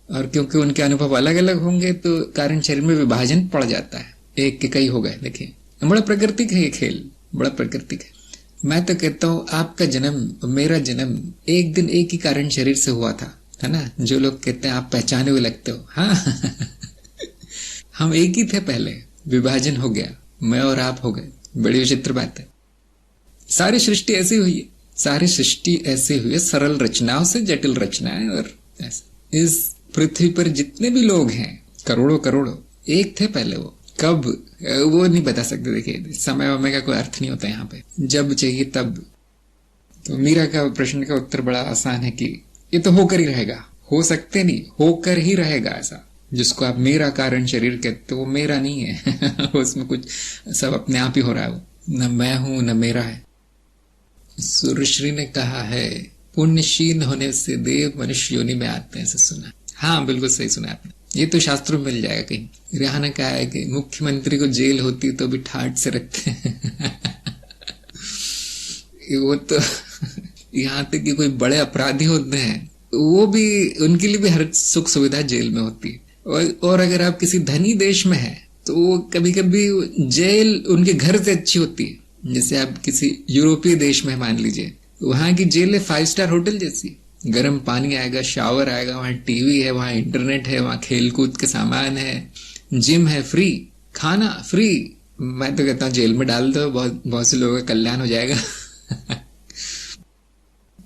और क्योंकि उनके अनुभव अलग अलग होंगे तो कारण शरीर में विभाजन पड़ जाता है, एक के कई हो गए। देखिए, बड़ा प्राकृतिक है ये खेल, बड़ा प्राकृतिक है। मैं तो कहता हूं आपका जन्म, मेरा जन्म एक दिन एक ही कारण शरीर से हुआ था, है ना। जो लोग कहते हैं आप पहचाने हुए लगते हो, हाँ हम एक ही थे पहले, विभाजन हो गया, मैं और आप हो गए। बड़ी विचित्र बात है। सारी सृष्टि ऐसी हुई है, सारी सृष्टि ऐसी हुई है, सरल रचनाओं से जटिल रचनाएं। और इस पृथ्वी पर जितने भी लोग हैं, करोड़ों करोड़ों, एक थे पहले। वो कब, वो नहीं बता सकते। देखिए, समय वमय का कोई अर्थ नहीं होता यहाँ पे, जब चाहिए तब। तो मीरा का प्रश्न का उत्तर बड़ा आसान है कि ये तो होकर ही रहेगा। हो सकते नहीं, होकर ही रहेगा। ऐसा जिसको आप मेरा कारण शरीर कहते हो, वो मेरा नहीं है उसमें कुछ सब अपने आप ही हो रहा है। न मैं हूं न मेरा है। सूर्यश्री ने कहा है, पुण्यशील होने से देव मनुष्य योनि में आते हैं, ऐसे सुना। हाँ, बिल्कुल सही सुना आपने। ये तो शास्त्रों में मिल जाएगा कहीं। रेहा ने कहा है कि मुख्यमंत्री को जेल होती तो भी ठाट से रखते वो तो यहाँ तक कि कोई बड़े अपराधी होते हैं, वो भी, उनके लिए भी हर सुख सुविधा जेल में होती है। और अगर आप किसी धनी देश में हैं तो कभी कभी जेल उनके घर से अच्छी होती है। जैसे आप किसी यूरोपीय देश में मान लीजिए, वहां की जेल है 5 स्टार होटल जैसी। गर्म पानी आएगा, शावर आएगा, वहां टीवी है, वहां इंटरनेट है, वहां खेल कूद के सामान है, जिम है, फ्री खाना, फ्री। मैं तो कहता हूँ जेल में डाल दो, बहुत से लोगों का कल्याण हो जाएगा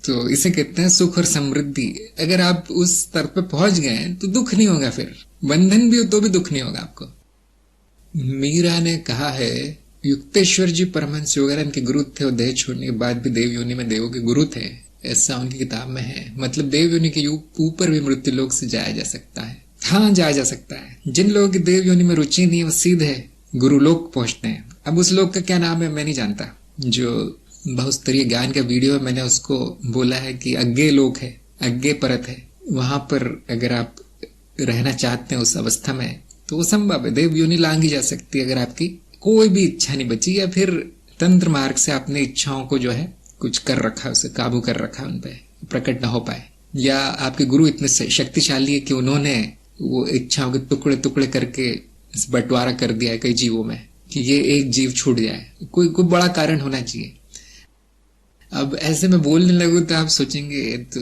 तो इसे कहते हैं सुख और समृद्धि। अगर आप उस स्तर पे पहुंच गए तो दुख नहीं होगा, फिर बंधन भी हो तो भी दुख नहीं होगा आपको। मीरा ने कहा है, युक्तेश्वर जी परमहंस योगानंद के गुरु थे और देह छोड़ने के बाद भी देव योनि में देवों के गुरु थे, ऐसा उनकी किताब में है। मतलब देव योनि के ऊपर भी मृत्यु लोक से जाया जा सकता है। हाँ, जाया जा सकता है। जिन लोगों की देव योनि में रुचि नहीं है वो सीधे गुरु लोक पहुंचते हैं। अब उस लोक का क्या नाम है मैं नहीं जानता। जो बहुस्तरीय ज्ञान का वीडियो है, मैंने उसको बोला है कि अज्ञे लोक है, अज्ञे परत है। वहां पर अगर आप रहना चाहते हैं उस अवस्था में तो वो संभव है, देव योनि लांघी जा सकती है। अगर आपकी कोई भी इच्छा नहीं बची, या फिर तंत्र मार्ग से आपने इच्छाओं को जो है कुछ कर रखा, उसे काबू कर रखा, उन पे प्रकट ना हो पाए, या आपके गुरु इतने शक्तिशाली है कि उन्होंने वो इच्छाओं के टुकड़े टुकड़े करके बंटवारा कर दिया है कई जीवों में कि ये एक जीव छूट जाए। कोई बड़ा कारण होना चाहिए। अब ऐसे में बोलने लगूं तो आप सोचेंगे तो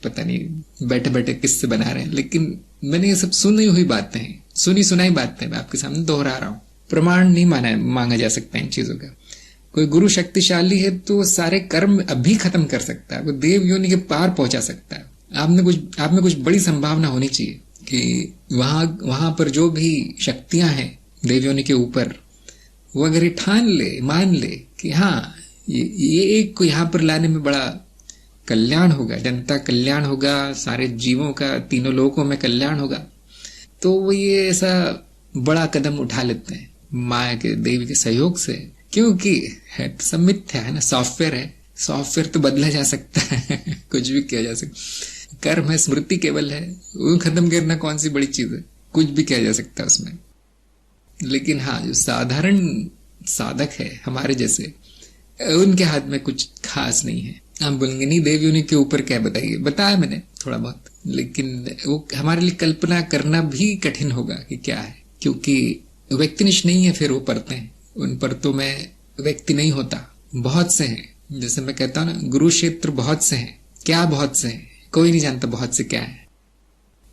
पता नहीं बैठे बैठे किससे बना रहे हैं, लेकिन मैंने ये सब सुनी हुई बातें हैं, सुनी सुनाई बातें मैं आपके सामने दोहरा रहा हूं। प्रमाण नहीं मांगा जा सकता इन चीजों का। कोई गुरु शक्तिशाली है तो सारे कर्म अभी खत्म कर सकता है, वो देव योनि के पार पहुंचा सकता है। आप में कुछ बड़ी संभावना होनी चाहिए कि वहां पर जो भी शक्तियां हैं देव योनि के ऊपर, वो अगर ये ठान ले, मान ले कि हाँ ये एक को यहाँ पर लाने में बड़ा कल्याण होगा, जनता कल्याण होगा, सारे जीवों का तीनों लोकों में कल्याण होगा, तो वो ये ऐसा बड़ा कदम उठा लेते हैं माया के देवी के सहयोग से। क्योंकि है सब मिथ्या है ना, सॉफ्टवेयर है, सॉफ्टवेयर तो बदला जा सकता है कुछ भी किया जा सकता। कर्म है, स्मृति केवल है, वो खत्म करना कौन सी बड़ी चीज है, कुछ भी किया जा सकता है उसमें। लेकिन हाँ, जो साधारण साधक है हमारे जैसे, उनके हाथ में कुछ खास नहीं है। आप बोलेंगे नहीं देव योनि के ऊपर क्या बताइए, बताया मैंने थोड़ा बहुत, लेकिन वो हमारे लिए कल्पना करना भी कठिन होगा कि क्या है, क्योंकि व्यक्तिनिष्ठ नहीं है। फिर वो परतें हैं, उन परतों में व्यक्ति नहीं होता। बहुत से हैं, जैसे मैं कहता हूं ना, गुरु क्षेत्र बहुत से हैं। क्या बहुत से हैं, कोई नहीं जानता बहुत से क्या है।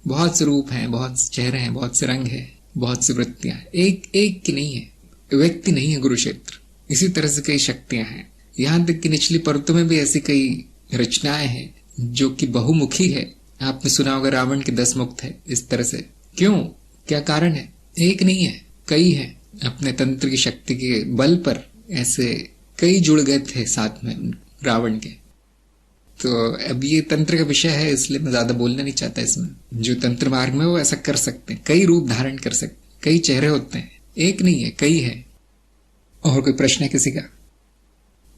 बहुत से रूप हैं, बहुत से चेहरे हैं, बहुत से रंग है, बहुत सी वृत्तियां, एक की नहीं है, व्यक्ति नहीं है गुरु क्षेत्र। इसी तरह से कई शक्तियां हैं, यहां तक कि निचली परतों में भी ऐसी कई रचनाएं हैं जो कि बहुमुखी है। आपने सुना होगा रावण के 10 मुख थे, इस तरह से। क्यों, क्या कारण है? एक नहीं है, कई है। अपने तंत्र की शक्ति के बल पर ऐसे कई जुड़ गए थे साथ में रावण के। तो अब ये तंत्र का विषय है, इसलिए मैं ज्यादा बोलना नहीं चाहता इसमें। जो तंत्र मार्ग में वो ऐसा कर सकते हैं, कई रूप धारण कर सकते, कई चेहरे होते हैं, एक नहीं है, कई है। और कोई प्रश्न है किसी का?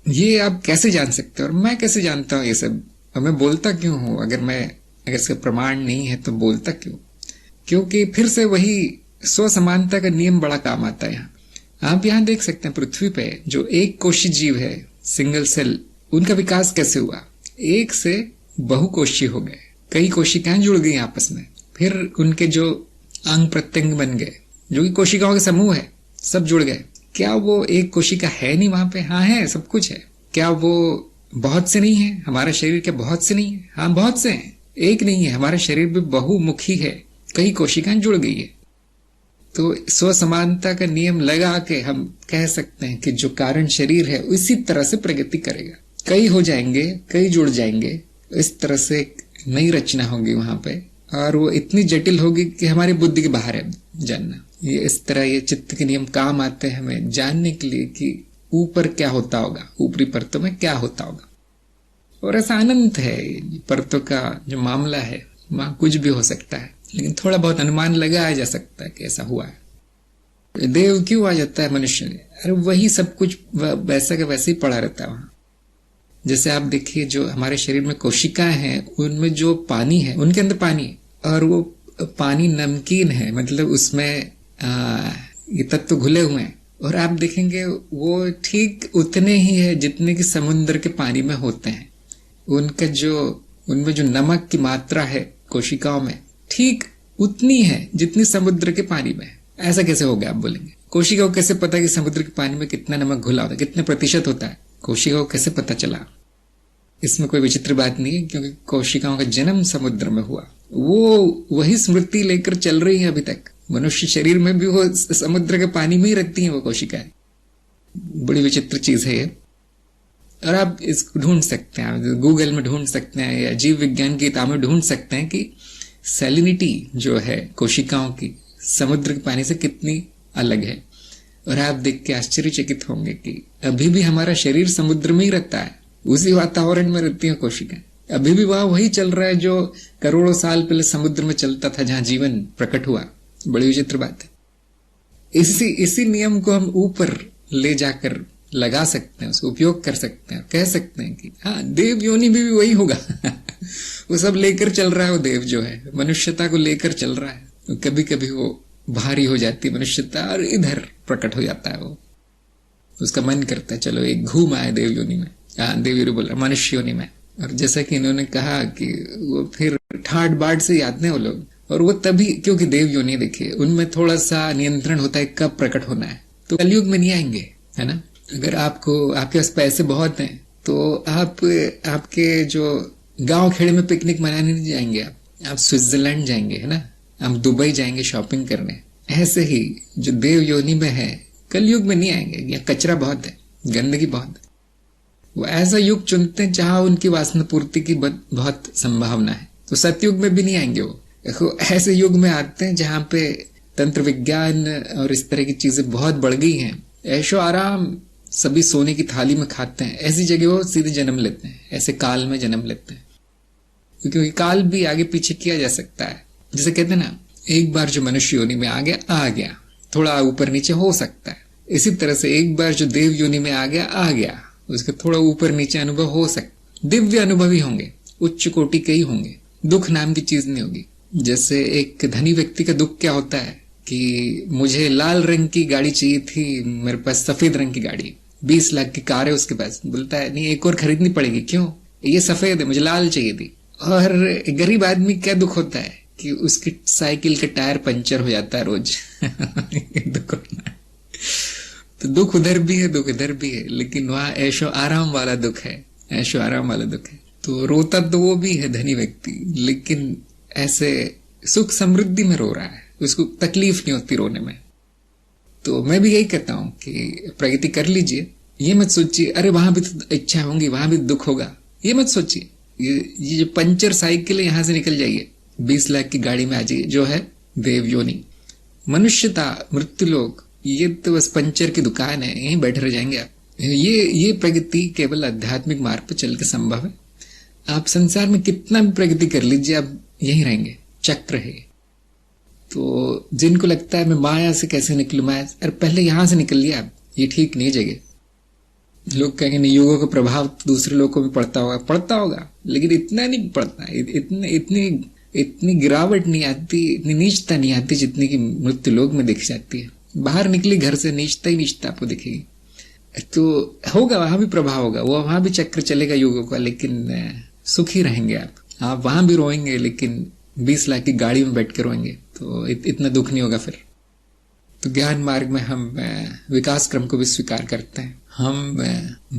ये आप कैसे जान सकते हो और मैं कैसे जानता हूं ये सब? और मैं बोलता क्यों हूं? अगर इसका प्रमाण नहीं है तो बोलता क्यों? क्योंकि फिर से वही स्व समानता का नियम बड़ा काम आता है। यहाँ आप यहाँ देख सकते हैं पृथ्वी पे जो एक कोशी जीव है, सिंगल सेल, उनका विकास कैसे हुआ? एक से बहुकोशी हो गए, कई कोशिकाएं जुड़ गई आपस में, फिर उनके जो अंग प्रत्यंग बन गए, जो कि कोशिकाओं के समूह है, सब जुड़ गए। क्या वो एक कोशिका है नहीं वहां पे? हाँ है, सब कुछ है। क्या वो बहुत से नहीं है? हमारा शरीर क्या बहुत से नहीं है? हाँ बहुत से हैं, एक नहीं है। हमारा शरीर भी बहुमुखी है, कई कोशिकाएं जुड़ गई है। तो स्व समानता का नियम लगा के हम कह सकते हैं कि जो कारण शरीर है इसी तरह से प्रगति करेगा। कई हो जाएंगे, कई जुड़ जाएंगे, इस तरह से नई रचना होगी वहां पे, और वो इतनी जटिल होगी कि हमारी बुद्धि के बाहर है जानना। ये इस तरह ये चित्त के नियम काम आते हैं हमें जानने के लिए कि ऊपर क्या होता होगा, ऊपरी परतों में क्या होता होगा। और ऐसा अनंत है परतों का जो मामला है, वहां कुछ भी हो सकता है, लेकिन थोड़ा बहुत अनुमान लगाया जा सकता है कि ऐसा हुआ है। देव क्यों आ जाता है मनुष्य में? अरे वही सब कुछ वैसा का वैसे ही पड़ा रहता है वहां। जैसे आप देखिए जो हमारे शरीर में कोशिकाएं हैं, उनमें जो पानी है, उनके अंदर पानी है, और वो पानी नमकीन है, मतलब उसमें ये तत्व घुले हुए हैं। और आप देखेंगे वो ठीक उतने ही है जितने कि समुद्र के पानी में होते हैं। उनमें जो नमक की मात्रा है कोशिकाओं में, ठीक उतनी है जितनी समुद्र के पानी में है। ऐसा कैसे हो गया आप बोलेंगे? कोशिका को कैसे पता कि समुद्र के पानी में कितना नमक घुला होता है, कितने प्रतिशत होता है? कोशिका को कैसे पता चला? इसमें कोई विचित्र बात नहीं है, क्योंकि कोशिकाओं का जन्म समुद्र में हुआ। वो वही स्मृति लेकर चल रही है अभी तक। मनुष्य शरीर में भी वो समुद्र के पानी में ही रहती है वो कोशिकाएं। बड़ी विचित्र चीज है ये। और आप इसको ढूंढ सकते हैं, गूगल में ढूंढ सकते हैं या जीव विज्ञान की किताब में ढूंढ सकते हैं कि सैलिनिटी जो है कोशिकाओं की समुद्र के पानी से कितनी अलग है। और आप देख के आश्चर्यचकित होंगे कि अभी भी हमारा शरीर समुद्र में ही रहता है, उसी वातावरण में रहती है कोशिकाएं। अभी भी वहां वही चल रहा है जो करोड़ों साल पहले समुद्र में चलता था, जहां जीवन प्रकट हुआ। बड़ी विचित्र बात है। इसी नियम को हम ऊपर ले जाकर लगा सकते हैं, उसको उपयोग कर सकते हैं, कह सकते हैं कि हाँ देव योनि भी वही होगा। वो सब लेकर चल रहा है, वो देव जो है मनुष्यता को लेकर चल रहा है। तो कभी कभी वो भारी हो जाती है मनुष्यता और इधर प्रकट हो जाता है वो, उसका मन करता है चलो एक घूम आए देव योनि में। देव योनि बोल रहा मनुष्य योनि में। और जैसा कि इन्होंने कहा कि वो फिर ठाट बाट से आते हैं वो लोग, और वो तभी क्योंकि देव योनि देखिए उनमें थोड़ा सा नियंत्रण होता है कब प्रकट होना है। तो कलयुग में नहीं आएंगे, है ना। अगर आपके पास पैसे बहुत हैं तो आपके जो गांव खेड़े में पिकनिक मनाने नहीं जाएंगे, आप स्विट्जरलैंड जाएंगे, है ना, आप दुबई जाएंगे शॉपिंग करने। ऐसे ही जो देव योनि में है कलयुग में नहीं आएंगे, या कचरा बहुत है, गंदगी बहुत है। वो ऐसा युग चुनते हैं जहां उनकी वासना पूर्ति की बहुत संभावना है। तो सतयुग में भी नहीं आएंगे वो ऐसे युग में आते हैं जहां पे तंत्र विज्ञान और इस तरह की चीजें बहुत बढ़ गई हैं। ऐशो आराम सभी सोने की थाली में खाते हैं, ऐसी जगह वो सीधे जन्म लेते हैं, ऐसे काल में जन्म लेते हैं। क्योंकि काल भी आगे पीछे किया जा सकता है। जैसे कहते हैं ना, एक बार जो मनुष्य योनि में आ गया, थोड़ा ऊपर नीचे हो सकता है। इसी तरह से एक बार जो देव योनि में आ गया, उसके थोड़ा ऊपर नीचे अनुभव हो सकता। दिव्य अनुभव ही होंगे, उच्च कोटि के ही होंगे, दुख नाम की चीज नहीं होगी। जैसे एक धनी व्यक्ति का दुख क्या होता है कि मुझे लाल रंग की गाड़ी चाहिए थी, मेरे पास सफेद रंग की गाड़ी, 20 लाख की कार है उसके पास। बोलता है नहीं एक और खरीदनी पड़ेगी, क्यों, ये सफेद है, मुझे लाल चाहिए थी। और गरीब आदमी क्या दुख होता है कि उसकी साइकिल का टायर पंचर हो जाता है रोज। दुख होता है। तो दुख उधर भी है, दुख इधर भी है, लेकिन वहां ऐशो आराम वाला दुख है, ऐशो आराम वाला दुख है। तो रोता तो वो भी है धनी व्यक्ति, लेकिन ऐसे सुख समृद्धि में रो रहा है, उसको तकलीफ नहीं होती रोने में। तो मैं भी यही कहता हूं कि प्रगति कर लीजिए। ये मत सोचिए अरे वहां भी तो इच्छा होंगी, वहां भी दुख होगा, ये मत सोचिए। ये जो पंचर साइकिल है यहां से निकल जाइए, 20 लाख की गाड़ी में आ जाइए, जो है देव योनि। मनुष्यता, मृत्यु लोक, ये तो बस पंचर की दुकान है, यहीं बैठे रह जाएंगे आप। ये प्रगति केवल आध्यात्मिक मार्ग पर चल के संभव है। आप संसार में कितना भी प्रगति कर लीजिए, आप यहीं रहेंगे, चक्र है। तो जिनको लगता है मैं माया से कैसे निकलूं, माया, अरे पहले यहां से निकल लिया आप, ये ठीक नहीं जगह। लोग कहेंगे नहीं, योगों का प्रभाव दूसरे लोगों को भी पड़ता होगा, लेकिन इतना नहीं पड़ता। इतनी गिरावट नहीं आती, इतनी नीचता नहीं आती जितनी की मृत्यु लोक में दिख जाती है। बाहर निकली घर से, नीचता ही नीचता आपको दिखेगी। तो होगा, वहां भी प्रभाव होगा, वो वहां भी चक्र चलेगा योगों का, लेकिन सुखी रहेंगे आप वहां भी रोएंगे, लेकिन 20 लाख की गाड़ी में बैठ के रोएंगे, तो इतना दुख नहीं होगा फिर। तो ज्ञान मार्ग में हम विकास क्रम को भी स्वीकार करते हैं। हम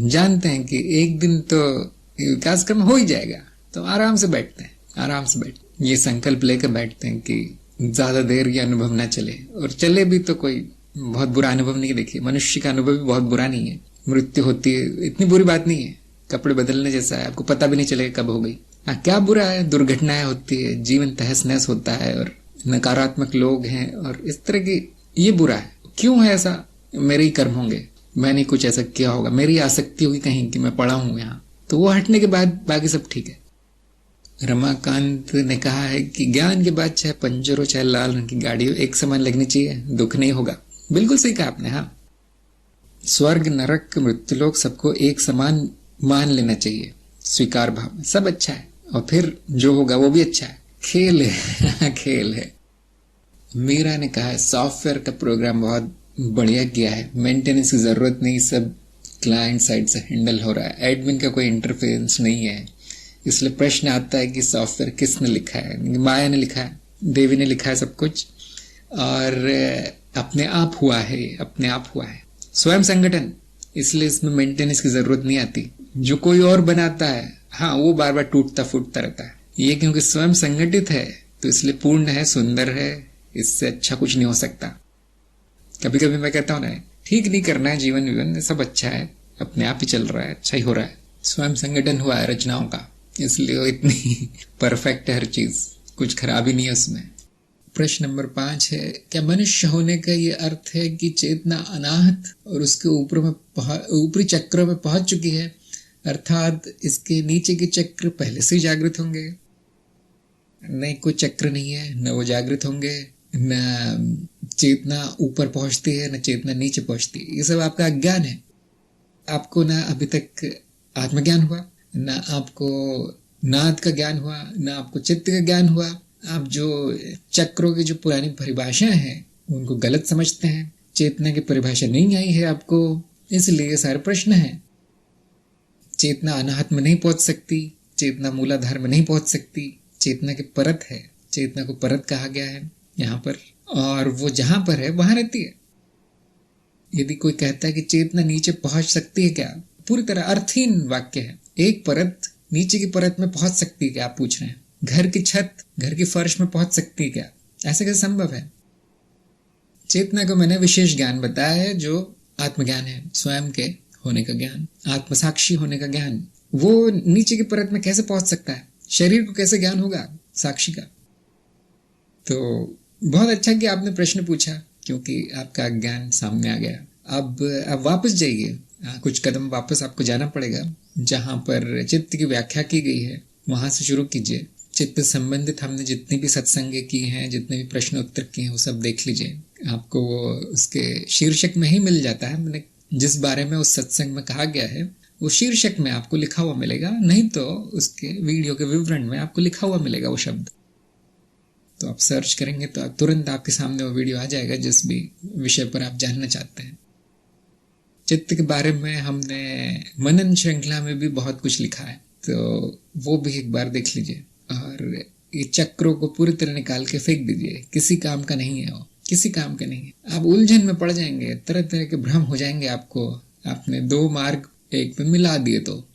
जानते हैं कि एक दिन तो विकास क्रम हो ही जाएगा, तो आराम से बैठते हैं, आराम से ये संकल्प लेकर बैठते हैं कि ज्यादा देर ये अनुभव ना चले, और चले भी तो कोई बहुत बुरा अनुभव नहीं। देखिए, मनुष्य का अनुभव भी बहुत बुरा नहीं है। मृत्यु होती है, इतनी बुरी बात नहीं है, कपड़े बदलने जैसा है, आपको पता भी नहीं चलेगा कब हो गई। क्या बुरा है, दुर्घटनाएं होती है, जीवन तहस नहस होता है, और नकारात्मक लोग हैं, और इस तरह की, ये बुरा है। क्यों है ऐसा? मेरे ही कर्म होंगे, मैंने कुछ ऐसा किया होगा, मेरी आसक्ति होगी कहीं कि मैं पड़ा हूं यहाँ, तो वो हटने के बाद बाकी सब ठीक है। रमाकांत ने कहा है कि ज्ञान के बाद चाहे पंचर हो चाहे लाल रंग की गाड़ी हो, एक समान लगनी चाहिए, दुख नहीं होगा। बिल्कुल सही कहा आपने। हाँ, स्वर्ग नरक मृत्युलोक सबको एक समान मान लेना चाहिए, स्वीकार भाव में सब अच्छा है, और फिर जो होगा वो भी अच्छा है, खेल है खेल है। मीरा ने कहा है सॉफ्टवेयर का प्रोग्राम बहुत बढ़िया किया है, मेंटेनेंस की जरूरत नहीं, सब क्लाइंट साइड से हैंडल हो रहा है, एडमिन का कोई इंटरफेरेंस नहीं है। इसलिए प्रश्न आता है कि सॉफ्टवेयर किसने लिखा है? माया ने लिखा है, देवी ने लिखा है सब कुछ, और अपने आप हुआ है, अपने आप हुआ है, स्वयं संगठन। इसलिए इसमें मेंटेनेंस की जरूरत नहीं आती। जो कोई और बनाता है, हाँ, वो बार बार टूटता फूटता रहता है। ये क्योंकि स्वयं संगठित है, तो इसलिए पूर्ण है, सुंदर है, इससे अच्छा कुछ नहीं हो सकता। कभी कभी मैं कहता हूं ना, ठीक नहीं करना है जीवन में, सब अच्छा है, अपने आप ही चल रहा है, अच्छा ही हो रहा है। स्वयं संगठन हुआ है रचनाओं का, इसलिए वो इतनी परफेक्ट है, हर चीज, कुछ खराबी नहीं है उसमें। प्रश्न नंबर 5 है, क्या मनुष्य होने का ये अर्थ है कि चेतना अनाहत और उसके ऊपरी चक्रों में पहुंच चुकी है, अर्थात इसके नीचे के चक्र पहले से ही जागृत होंगे? नहीं, कोई चक्र नहीं है, न वो जागृत होंगे, न चेतना ऊपर पहुंचती है, न चेतना नीचे पहुंचती है। ये सब आपका अज्ञान है। आपको ना अभी तक आत्मज्ञान हुआ, ना आपको नाद का ज्ञान हुआ, ना आपको चित्त का ज्ञान हुआ। आप जो चक्रों की जो पुरानी परिभाषाएं हैं उनको गलत समझते हैं, चेतना की परिभाषा नहीं आई है आपको, इसलिए सारे प्रश्न हैं। चेतना अनाहत में नहीं पहुंच सकती, चेतना मूलाधार में नहीं पहुंच सकती, चेतना की परत है, चेतना को परत कहा गया है यहाँ पर, और वो जहां पर है वहां रहती है। यदि कोई कहता है कि चेतना नीचे पहुंच सकती है क्या, पूरी तरह अर्थहीन वाक्य है। एक परत नीचे की परत में पहुंच सकती है क्या, आप पूछ रहे हैं? घर की छत घर की फर्श में पहुंच सकती है क्या? ऐसे कैसे संभव है? चेतना को मैंने विशेष ज्ञान बताया है, जो आत्मज्ञान है, स्वयं के होने का ज्ञान, आत्मसाक्षी होने का ज्ञान। वो नीचे की परत में कैसे पहुंच सकता है? शरीर को कैसे ज्ञान होगा साक्षी का? तो बहुत अच्छा कि आपने प्रश्न पूछा, क्योंकि आपका ज्ञान सामने आ गया। अब आप वापस जाइए, कुछ कदम वापस आपको जाना पड़ेगा, जहां पर चित्त की व्याख्या की गई है वहां से शुरू कीजिए। चित्त संबंधित हमने जितनी भी सत्संगे की हैं, जितने भी प्रश्न उत्तर किए हैं, वो सब देख लीजिए। आपको वो उसके शीर्षक में ही मिल जाता है। मैंने जिस बारे में उस सत्संग में कहा गया है वो शीर्षक में आपको लिखा हुआ मिलेगा, नहीं तो उसके वीडियो के विवरण में आपको लिखा हुआ मिलेगा वो शब्द। तो आप सर्च करेंगे तो तुरंत आपके सामने वो वीडियो आ जाएगा, जिस भी विषय पर आप जानना चाहते हैं। चित्त के बारे में हमने मनन श्रृंखला में भी बहुत कुछ लिखा है, तो वो भी एक बार देख लीजिए। और ये चक्रों को पूरी तरह निकाल के फेंक दीजिए, किसी काम का नहीं है वो, किसी काम का नहीं है। आप उलझन में पड़ जाएंगे, तरह तरह के भ्रम हो जाएंगे आपको। आपने 2 मार्ग एक में मिला दिए, तो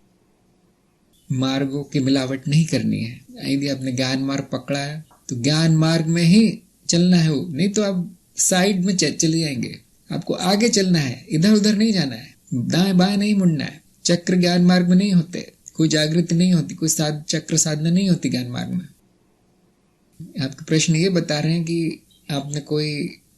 मार्गों की मिलावट नहीं करनी है। यदि आपने ज्ञान मार्ग पकड़ा है तो ज्ञान मार्ग में ही चलना है, वो नहीं तो आप साइड में चले जाएंगे। आपको आगे चलना है, इधर उधर नहीं जाना है, दाएं बाएं नहीं मुड़ना है। चक्र ज्ञान मार्ग में नहीं होते, कोई जागृति नहीं होती, कोई चक्र साधना नहीं होती ज्ञान मार्ग में। आपके प्रश्न ये बता रहे हैं कि आपने कोई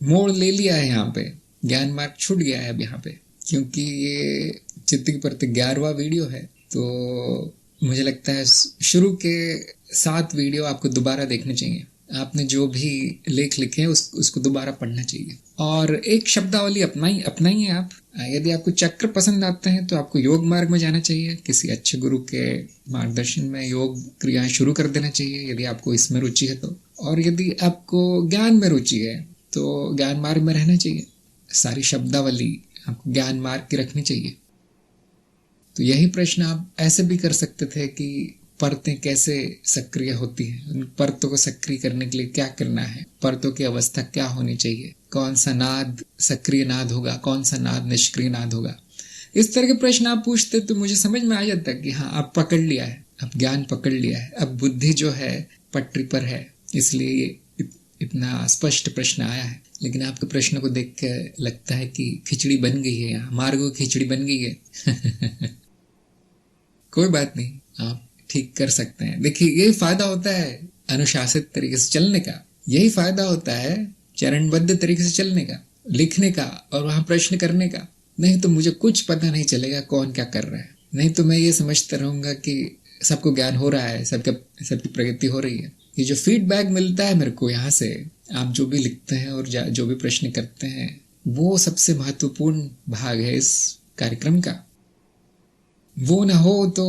मोड़ ले लिया है, यहाँ पे ज्ञान मार्ग छूट गया है अब यहाँ पे, क्योंकि ये चित्त की परतें 11वां वीडियो है, तो मुझे लगता है शुरू के 7 वीडियो आपको दोबारा देखने चाहिए। आपने जो भी लेख लिखे हैं उसको दोबारा पढ़ना चाहिए, और एक शब्दावली अपनाइए आप। यदि आपको चक्र पसंद आते हैं तो आपको योग मार्ग में जाना चाहिए, किसी अच्छे गुरु के मार्गदर्शन में योग क्रियाएं शुरू कर देना चाहिए यदि आपको इसमें रुचि है तो। और यदि आपको ज्ञान में रुचि है तो ज्ञान मार्ग में रहना चाहिए। सारी शब्दावली आपको ज्ञान मार्ग की रखनी चाहिए। तो यही प्रश्न आप ऐसे भी कर सकते थे कि परतें कैसे सक्रिय होती हैं, उन परतों को सक्रिय करने के लिए क्या करना है, परतों की अवस्था क्या होनी चाहिए, कौन सा नाद सक्रिय नाद होगा, कौन सा नाद निष्क्रिय नाद होगा। इस तरह के प्रश्न आप पूछते तो मुझे समझ में आ जाता कि हाँ, आप पकड़ लिया है, अब ज्ञान पकड़ लिया है, अब बुद्धि जो है पटरी पर है, इसलिए इतना स्पष्ट प्रश्न आया है। लेकिन आपके प्रश्न को देख के लगता है कि खिचड़ी बन गई है, यहाँ मार्गो खिचड़ी बन गई है। कोई बात नहीं, आप ठीक कर सकते हैं। देखिए, यही फायदा होता है अनुशासित तरीके से चलने का, यही फायदा होता है चरणबद्ध तरीके से चलने का, लिखने का और वहां प्रश्न करने का। नहीं तो मुझे कुछ पता नहीं चलेगा कौन क्या कर रहा है। नहीं तो मैं ये समझता रहूंगा कि सबको ज्ञान हो रहा है, सबकी प्रगति हो रही है। ये जो फीडबैक मिलता है मेरे को यहाँ से, आप जो भी लिखते हैं और जो भी प्रश्न करते हैं, वो सबसे महत्वपूर्ण भाग है इस कार्यक्रम का। वो ना हो तो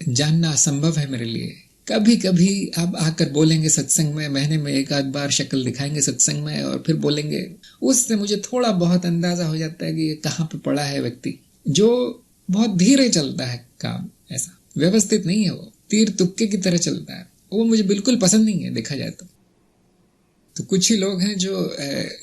जानना असंभव है मेरे लिए। कभी कभी आप आकर बोलेंगे सत्संग में, महीने में एक आध बार शक्ल दिखाएंगे सत्संग में और फिर बोलेंगे, उससे मुझे थोड़ा बहुत अंदाजा हो जाता है कि ये कहाँ पे पड़ा है व्यक्ति। जो बहुत धीरे चलता है काम, ऐसा व्यवस्थित नहीं है, वो तीर तुक्के की तरह चलता है, वो मुझे बिल्कुल पसंद नहीं है देखा जाए तो कुछ ही लोग हैं जो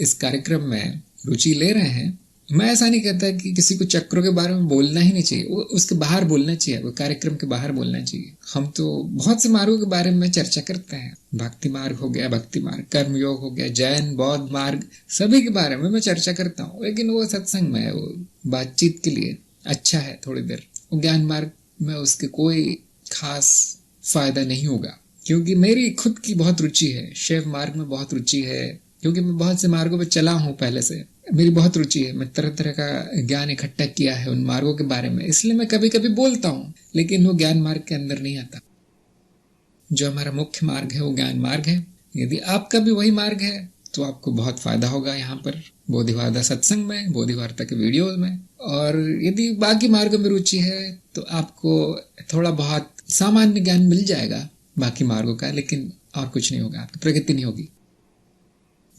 इस कार्यक्रम में रुचि ले रहे हैं। मैं ऐसा नहीं कहता कि किसी को चक्रों के बारे में बोलना ही नहीं चाहिए, वो उसके बाहर बोलना चाहिए, वो कार्यक्रम के बाहर बोलना चाहिए। हम तो बहुत से मार्गों के बारे में चर्चा करते हैं, भक्ति मार्ग हो गया, भक्ति मार्ग, कर्म योग हो गया, जैन बौद्ध मार्ग, सभी के बारे में मैं चर्चा करता हूँ। लेकिन वो सत्संग में, वो बातचीत के लिए अच्छा है थोड़ी देर। वो ज्ञान मार्ग में उसके कोई खास फायदा नहीं होगा, क्योंकि मेरी खुद की बहुत रुचि है, शैव मार्ग में बहुत रुचि है, क्योंकि मैं बहुत से मार्गों पे चला हूँ पहले से, मेरी बहुत रुचि है। मैं तरह तरह का ज्ञान इकट्ठा किया है उन मार्गों के बारे में, इसलिए मैं कभी कभी बोलता हूँ, लेकिन वो ज्ञान मार्ग के अंदर नहीं आता। जो हमारा मुख्य मार्ग है वो ज्ञान मार्ग है। यदि आपका भी वही मार्ग है तो आपको बहुत फायदा होगा यहाँ पर बोधिवार्ता सत्संग में, बोधिवार्ता के वीडियो में। और यदि बाकी मार्गों में रुचि है तो आपको थोड़ा बहुत सामान्य ज्ञान मिल जाएगा बाकी मार्गों का, लेकिन और कुछ नहीं होगा, आपकी प्रगति नहीं होगी।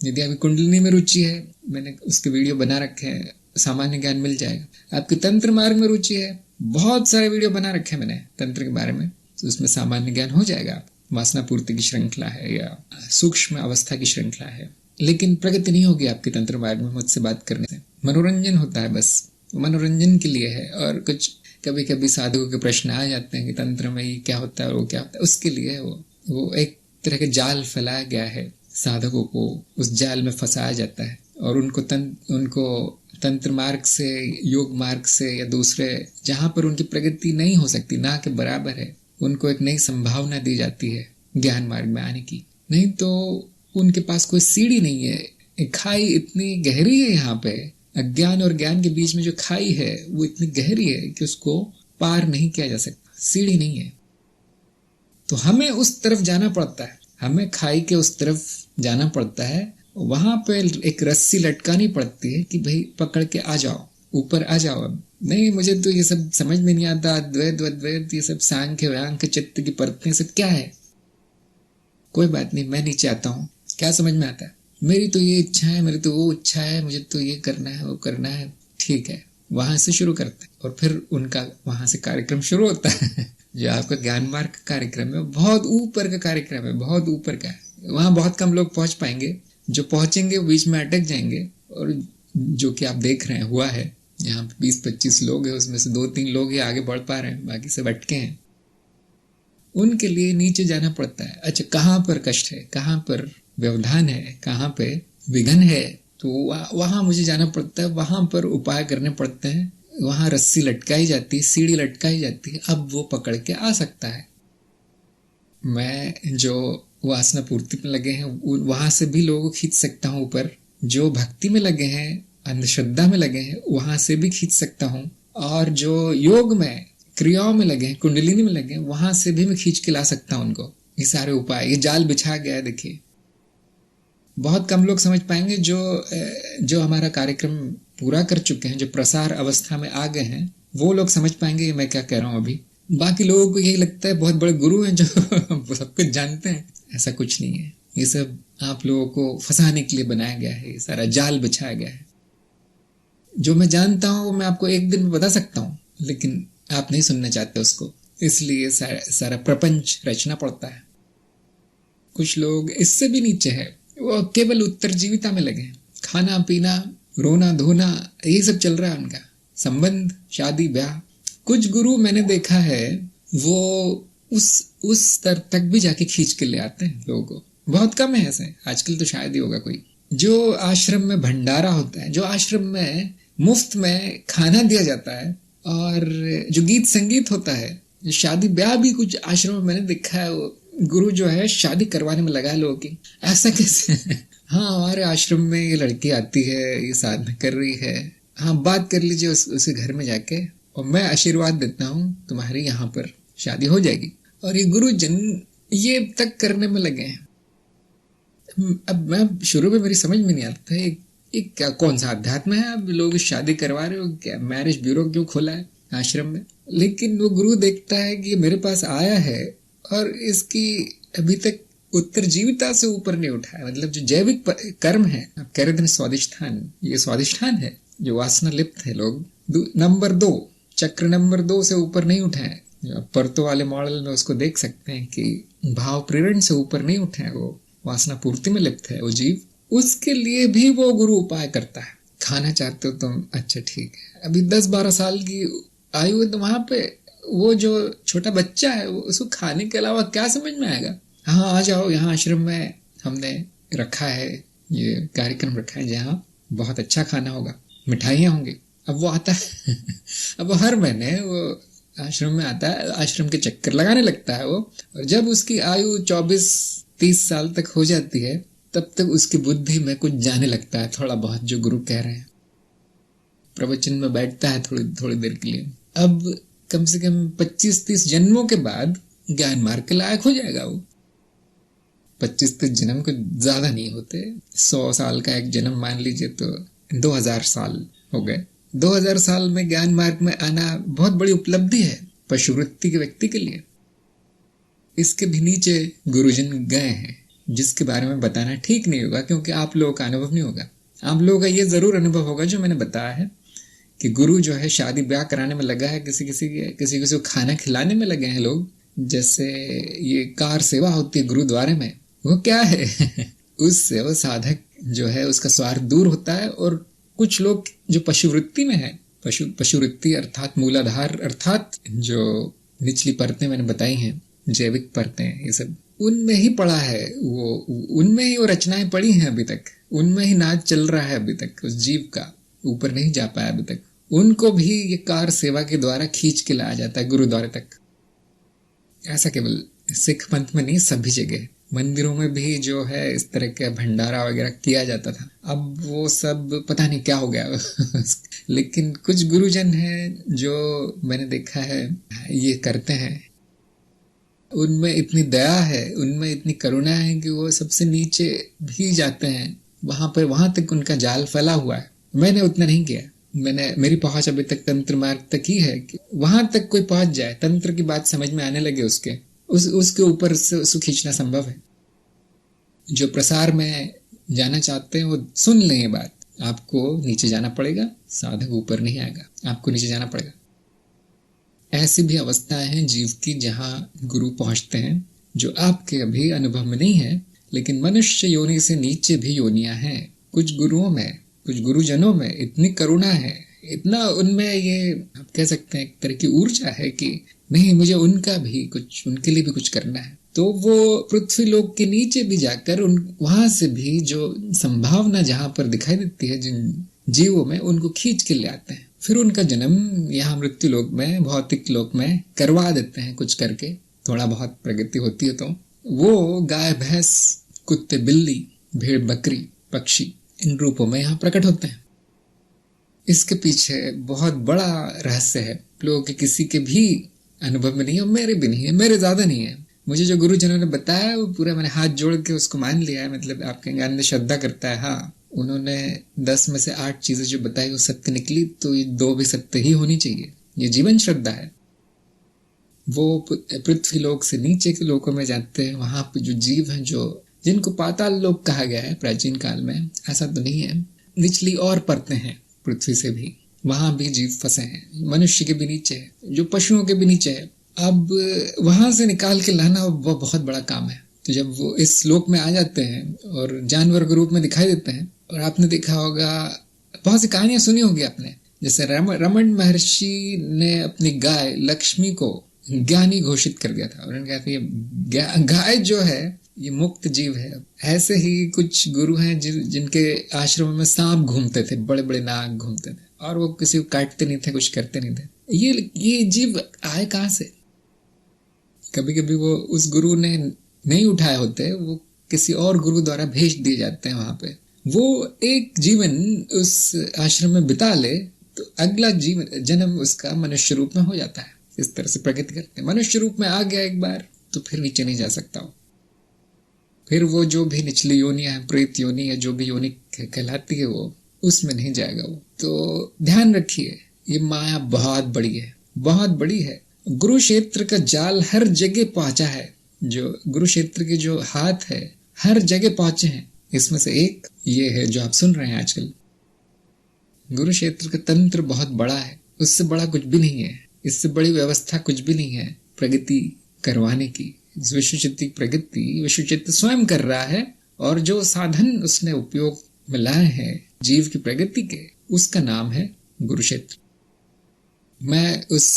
यदि आपकी कुंडलिनी में रुचि है, मैंने उसके वीडियो बना रखे हैं, सामान्य ज्ञान मिल जाएगा। आपकी तंत्र मार्ग में रुचि है, बहुत सारे वीडियो बना रखे हैं मैंने तंत्र के बारे में, तो उसमें सामान्य ज्ञान हो जाएगा। वासना पूर्ति की श्रृंखला है या सूक्ष्म अवस्था की श्रृंखला है, लेकिन प्रगति नहीं होगी आपकी तंत्र मार्ग में मुझसे बात करने से। मनोरंजन होता है, बस मनोरंजन के लिए है। और कुछ कभी कभी साधुओं के प्रश्न आ जाते हैं कि तंत्र में ये क्या होता है और वो क्या होता है, उसके लिए वो एक तरह के जाल फैलाया गया है, साधकों को उस जाल में फंसाया जाता है और उनको तंत्र मार्ग से, योग मार्ग से या दूसरे जहां पर उनकी प्रगति नहीं हो सकती, ना के बराबर है, उनको एक नई संभावना दी जाती है ज्ञान मार्ग में आने की। नहीं तो उनके पास कोई सीढ़ी नहीं है। खाई इतनी गहरी है यहाँ पे, अज्ञान और ज्ञान के बीच में जो खाई है वो इतनी गहरी है कि उसको पार नहीं किया जा सकता, सीढ़ी नहीं है। तो हमें उस तरफ जाना पड़ता है, हमें खाई के उस तरफ जाना पड़ता है। वहां पे एक रस्सी लटकानी पड़ती है कि भाई पकड़ के आ जाओ, ऊपर आ जाओ। अब नहीं, मुझे तो ये सब समझ में नहीं आता, अद्वैत अद्वैत ये सब सांख्य व्यांख्य चित्त की परतें सब क्या है। कोई बात नहीं, मैं नीचे आता हूँ, क्या समझ में आता है, मेरी तो ये इच्छा है, मेरी तो वो इच्छा है, मुझे तो ये करना है वो करना है, ठीक है, वहां से शुरू करते हैं। और फिर उनका वहां से कार्यक्रम शुरू होता है। जो आपका ज्ञान मार्ग का कार्यक्रम है बहुत ऊपर का कार्यक्रम है, बहुत ऊपर का है। वहां बहुत कम लोग पहुंच पाएंगे, जो पहुंचेंगे बीच में अटक जाएंगे। और जो कि आप देख रहे हैं हुआ है, यहाँ पे 20-25 लोग हैं, उसमें से 2-3 लोग ही आगे बढ़ पा रहे हैं, बाकी सब अटके हैं। उनके लिए नीचे जाना पड़ता है। अच्छा, कहाँ पर कष्ट है, कहाँ पर व्यवधान है, कहाँ पे विघन है, तो वहां मुझे जाना पड़ता है, वहां पर उपाय करने पड़ते हैं। वहां रस्सी लटकाई जाती है, सीढ़ी लटकाई जाती है, अब वो पकड़ के आ सकता है। मैं जो वासना पूर्ति में लगे हैं वहां से भी लोगों को खींच सकता हूँ ऊपर, जो भक्ति में लगे हैं, अंधश्रद्धा में लगे हैं, वहां से भी खींच सकता हूँ, और जो योग में क्रियाओं में लगे, कुंडलिनी में लगे, वहां से भी मैं खींच के ला सकता हूं उनको। ये सारे उपाय, ये जाल बिछा गया है। देखिए, बहुत कम लोग समझ पाएंगे जो हमारा कार्यक्रम पूरा कर चुके हैं, जो प्रसार अवस्था में आ गए हैं, वो लोग समझ पाएंगे मैं क्या कह रहा हूं अभी। बाकी लोगों को यही लगता है बहुत बड़े गुरु हैं जो सब कुछ जानते हैं। ऐसा कुछ नहीं है। ये सब आप लोगों को फंसाने के लिए बनाया गया है, ये सारा जाल बिछाया गया है। जो मैं जानता हूं वो मैं आपको एक दिन में बता सकता हूं, लेकिन आप नहीं सुनना चाहते उसको, इसलिए सारा प्रपंच रचना पड़ता है। कुछ लोग इससे भी नीचे है, वो केवल उत्तरजीविता में लगे हैं। खाना पीना, रोना धोना, यही सब चल रहा है उनका। संबंध, शादी ब्याह। कुछ गुरु मैंने देखा है वो उस स्तर तक भी जाके खींच के ले आते हैं लोगों को। बहुत कम है ऐसे, आजकल तो शायद ही होगा कोई। जो आश्रम में भंडारा होता है, जो आश्रम में मुफ्त में खाना दिया जाता है, और जो गीत संगीत होता है, शादी ब्याह भी कुछ आश्रम में मैंने देखा है, वो गुरु जो है शादी करवाने में लगा है लोगों की। ऐसा कैसे? हाँ, हमारे आश्रम में ये लड़की आती है, ये साधना कर रही है, हाँ बात कर लीजिए उसे घर में जाके, और मैं आशीर्वाद देता हूँ तुम्हारी यहाँ पर शादी हो जाएगी। और ये गुरु जन ये तक करने में लगे हैं। अब मैं शुरू में मेरी समझ में नहीं आता है ये क्या, कौन सा अध्यात्म है? अब लोग शादी करवा रहे हो क्या? मैरिज ब्यूरो क्यों खोला है आश्रम में? लेकिन वो गुरु देखता है कि मेरे पास आया है और इसकी अभी तक उत्तरजीविता से ऊपर नहीं उठा है। मतलब जो जैविक कर्म है, आप कह रहे थे स्वादिष्ठान, ये स्वादिष्ठान है जो वासना लिप्त है। लोग नंबर 2, चक्र नंबर 2 से ऊपर नहीं उठा है। परतो वाले मॉडल में उसको देख सकते हैं कि भाव प्रेरण से ऊपर नहीं उठा है, वो वासना पूर्ति में लिप्त है वो जीव। उसके लिए भी वो गुरु उपाय करता है। खाना चाहते हो तुम, अच्छा ठीक है, अभी 10-12 साल की आयु है, तो वहां पे वो जो छोटा बच्चा है वो उसको खाने के अलावा क्या समझ में आएगा? हाँ आ जाओ, यहाँ आश्रम में हमने रखा है, ये कार्यक्रम रखा है जहाँ बहुत अच्छा खाना होगा, मिठाइयाँ होंगी। अब वो आता है अब वो हर महीने वो आश्रम में आता है, आश्रम के चक्कर लगाने लगता है वो। और जब उसकी आयु 24-30 साल तक हो जाती है, तब तक उसकी बुद्धि में कुछ जाने लगता है थोड़ा बहुत, जो गुरु कह रहे हैं। प्रवचन में बैठता है थोड़ी देर के लिए। अब कम से कम 25-30 जन्मों के बाद ज्ञान मार्ग के लायक हो जाएगा वो। 25-30 जन्म को ज्यादा नहीं होते। 100 साल का एक जन्म मान लीजिए तो 2000 साल हो गए। 2000 साल में ज्ञान मार्ग में आना बहुत बड़ी उपलब्धि है पशुवृत्ति के व्यक्ति के लिए। इसके भी नीचे गुरुजन गए हैं, जिसके बारे में बताना ठीक नहीं होगा, क्योंकि आप लोगों का अनुभव नहीं होगा। आप लोगों का ये जरूर अनुभव होगा जो मैंने बताया है कि गुरु जो है शादी ब्याह कराने में लगा है, किसी को खाना खिलाने में लगे हैं लोग। जैसे ये कार सेवा होती है गुरुद्वारे में, वो क्या है उससे वो साधक जो है उसका स्वार्थ दूर होता है। और कुछ लोग जो पशुवृत्ति में है, पशुवृत्ति अर्थात मूलाधार, अर्थात जो निचली परतें मैंने बताई हैं, जैविक परतें, ये सब उनमें ही पड़ा है वो, उनमें ही वो रचनाएं पड़ी हैं अभी तक, उनमें ही नाच चल रहा है अभी तक, उस जीव का ऊपर नहीं जा पाया अभी तक। उनको भी ये कार सेवा के द्वारा खींच के लाया जाता है गुरुद्वारे तक। ऐसा केवल सिख पंथ में नहीं, सभी जगह मंदिरों में भी जो है इस तरह के भंडारा वगैरह किया जाता था। अब वो सब पता नहीं क्या हो गया लेकिन कुछ गुरुजन हैं जो मैंने देखा है ये करते हैं। उनमें इतनी दया है, उनमें इतनी करुणा है कि वो सबसे नीचे भी जाते हैं। वहां तक उनका जाल फैला हुआ है। मैंने उतना नहीं किया, मेरी पहुंच अभी तक तंत्र मार्ग तक ही है कि वहां तक कोई पहुंच जाए, तंत्र की बात समझ में आने लगे, उसके ऊपर से उसको खींचना संभव है। जो प्रसार में जाना चाहते हैं वो सुन लें ये बात, आपको नीचे जाना पड़ेगा, साधक ऊपर नहीं आएगा, आपको नीचे जाना पड़ेगा। ऐसी भी अवस्थाएं हैं जीव की जहां गुरु पहुंचते हैं, जो आपके अभी अनुभव में नहीं है, लेकिन मनुष्य योनि से नीचे भी योनियां हैं। कुछ गुरुओं में, कुछ गुरुजनों में इतनी करुणा है, इतना उनमें ये आप कह सकते हैं एक तरह की ऊर्जा है कि नहीं, मुझे उनके लिए भी कुछ करना है। तो वो पृथ्वी लोक के नीचे भी जाकर वहां से भी जो संभावना जहां पर दिखाई देती है जिन जीवों में, उनको खींच के ले आते हैं। फिर उनका जन्म यहाँ मृत्यु लोक में, भौतिक लोक में करवा देते हैं कुछ करके। थोड़ा बहुत प्रगति होती है तो वो गाय भैंस, कुत्ते बिल्ली, भेड़ बकरी, पक्षी इन रूपों में यहाँ प्रकट होते हैं। इसके पीछे बहुत बड़ा रहस्य है, लोगों के किसी के भी अनुभव में नहीं है, मेरे भी नहीं है, मेरे ज्यादा नहीं है। मुझे जो गुरुजनों ने बताया वो पूरा मैंने हाथ जोड़ के उसको मान लिया है। मतलब आपके ज्ञान में श्रद्धा करता है। हाँ, उन्होंने 10 में से 8 चीजें जो बताई वो सत्य निकली, तो ये 2 भी सत्य ही होनी चाहिए। ये जीवन श्रद्धा है। वो पृथ्वी लोक से नीचे के लोकों में जाते हैं, वहां पे जो जीव हैं, जो जिनको पाताल लोक कहा गया है प्राचीन काल में, ऐसा तो नहीं है, निचली और परतें हैं पृथ्वी से भी, वहां भी जीव फंसे हैं। मनुष्य के भी नीचे है, जो पशुओं के भी नीचे है। अब वहां से निकाल के लाना वो बहुत बड़ा काम है। तो जब वो इस लोक में आ जाते हैं और जानवर के रूप में दिखाई देते हैं, और आपने देखा होगा, बहुत सी कहानियां सुनी होगी आपने, जैसे रमण महर्षि ने अपनी गाय लक्ष्मी को ज्ञानी घोषित कर दिया था। और उन्होंने कहा कि गाय जो है ये मुक्त जीव है। ऐसे ही कुछ गुरु हैं जिनके आश्रम में सांप घूमते थे, बड़े बड़े नाग घूमते थे, और वो किसी को काटते नहीं थे, कुछ करते नहीं थे। ये जीव आए कहां से? कभी कभी वो उस गुरु ने नहीं उठाए होते, वो किसी और गुरु द्वारा भेज दिए जाते हैं वहां पे। वो एक जीवन उस आश्रम में बिता ले तो अगला जीवन जन्म उसका मनुष्य रूप में हो जाता है। इस तरह से प्रगति करते हैं। मनुष्य रूप में आ गया एक बार तो फिर नीचे नहीं जा सकता हो। फिर वो जो भी निचली योनियां है, प्रेत योनि है, जो भी योनि कहलाती है, वो उसमें नहीं जाएगा वो। तो ध्यान रखिए, ये माया बहुत बड़ी है, बहुत बड़ी है। गुरु क्षेत्र का जाल हर जगह पहुंचा है। जो गुरु क्षेत्र के जो हाथ है हर जगह पहुंचे हैं। इसमें से एक ये है जो आप सुन रहे हैं आजकल। गुरु क्षेत्र का तंत्र बहुत बड़ा है, उससे बड़ा कुछ भी नहीं है, इससे बड़ी व्यवस्था कुछ भी नहीं है प्रगति करवाने की। विश्वचित्त प्रगति विश्वचित्त स्वयं कर रहा है, और जो साधन उसने उपयोग में लाए हैं जीव की प्रगति के, उसका नाम है गुरु क्षेत्र। मैं उस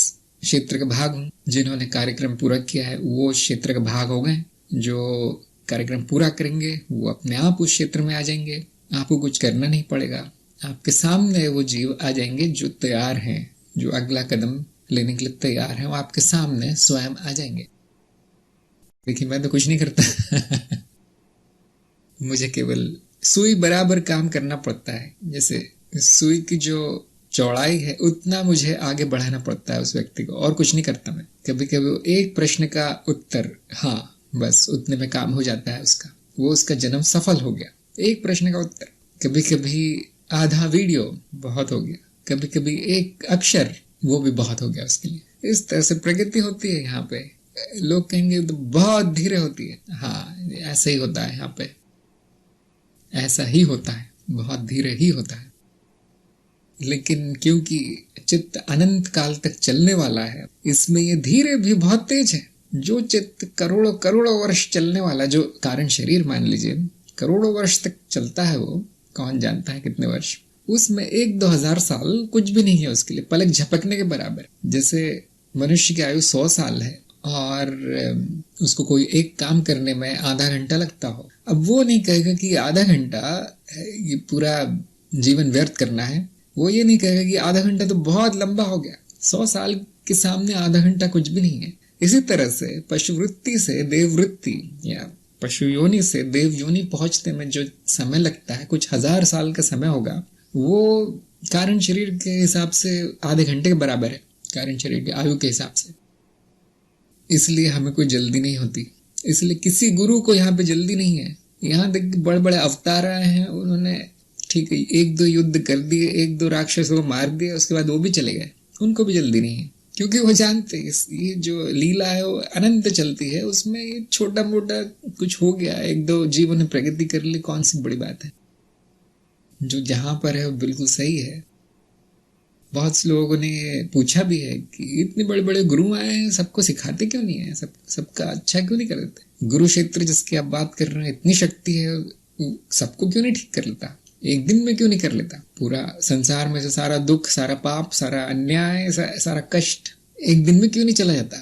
क्षेत्र का भाग हूं। जिन्होंने कार्यक्रम पूरा किया है वो क्षेत्र का भाग हो गए। जो कार्यक्रम पूरा करेंगे वो अपने आप उस क्षेत्र में आ जाएंगे। आपको कुछ करना नहीं पड़ेगा। आपके सामने वो जीव आ जाएंगे जो तैयार हैं, जो अगला कदम लेने के लिए तैयार हैं। वो आपके सामने स्वयं आ जाएंगे। देखिए, मैं तो कुछ नहीं करता मुझे केवल सुई बराबर काम करना पड़ता है। जैसे सुई की जो चौड़ाई है उतना मुझे आगे बढ़ाना पड़ता है उस व्यक्ति को, और कुछ नहीं करता मैं। कभी कभी एक प्रश्न का उत्तर, हाँ बस उतने में काम हो जाता है उसका, वो उसका जन्म सफल हो गया। एक प्रश्न का उत्तर, कभी कभी आधा वीडियो बहुत हो गया, कभी कभी एक अक्षर वो भी बहुत हो गया उसके लिए। इस तरह से प्रगति होती है यहाँ पे। लोग कहेंगे तो बहुत धीरे होती है। हाँ, ऐसा ही होता है यहाँ पे, ऐसा ही होता है, बहुत धीरे ही होता है। लेकिन क्योंकि चित्त अनंत काल तक चलने वाला है, इसमें ये धीरे भी बहुत तेज है। जो चित्त करोड़ों करोड़ों वर्ष चलने वाला, जो कारण शरीर मान लीजिए करोड़ों वर्ष तक चलता है, वो कौन जानता है कितने वर्ष, उसमें 1-2 हजार साल कुछ भी नहीं है उसके लिए, पलक झपकने के बराबर। जैसे मनुष्य की आयु 100 साल है और उसको कोई एक काम करने में आधा घंटा लगता हो, अब वो नहीं कहेगा कि आधा घंटा ये पूरा जीवन व्यर्थ करना है। वो ये नहीं कहेगा कि आधा घंटा तो बहुत लंबा हो गया। 100 साल के सामने आधा घंटा कुछ भी नहीं है। इसी तरह से पशुवृत्ति से देववृत्ति या पशु योनि से देव योनि पहुंचने में जो समय लगता है, कुछ हजार साल का समय होगा, वो कारण शरीर के हिसाब से आधे घंटे के बराबर है, कारण शरीर की आयु के हिसाब से। इसलिए हमें कोई जल्दी नहीं होती। इसलिए किसी गुरु को यहाँ पे जल्दी नहीं है। यहाँ तक बड़े बड़े अवतार आए हैं, उन्होंने ठीक है 1-2 युद्ध कर दिए, 1-2 राक्षसों को मार दिया, उसके बाद वो भी चले गए। उनको भी जल्दी नहीं है, क्योंकि वो जानते हैं ये जो लीला है वो अनंत चलती है। उसमें ये छोटा मोटा कुछ हो गया, 1-2 जीवों ने प्रगति कर ली, कौन सी बड़ी बात है। जो जहां पर है वो बिल्कुल सही है। बहुत से लोगों ने पूछा भी है कि इतने बड़े बड़े गुरु आए हैं, सबको सिखाते क्यों नहीं है, सबका अच्छा क्यों नहीं कर देते। गुरु क्षेत्र जिसकी आप बात कर रहे हैं, इतनी शक्ति है, सबको क्यों नहीं ठीक कर लेता, एक दिन में क्यों नहीं कर लेता। पूरा संसार में से सारा दुख, सारा पाप, सारा अन्याय, सारा कष्ट एक दिन में क्यों नहीं चला जाता।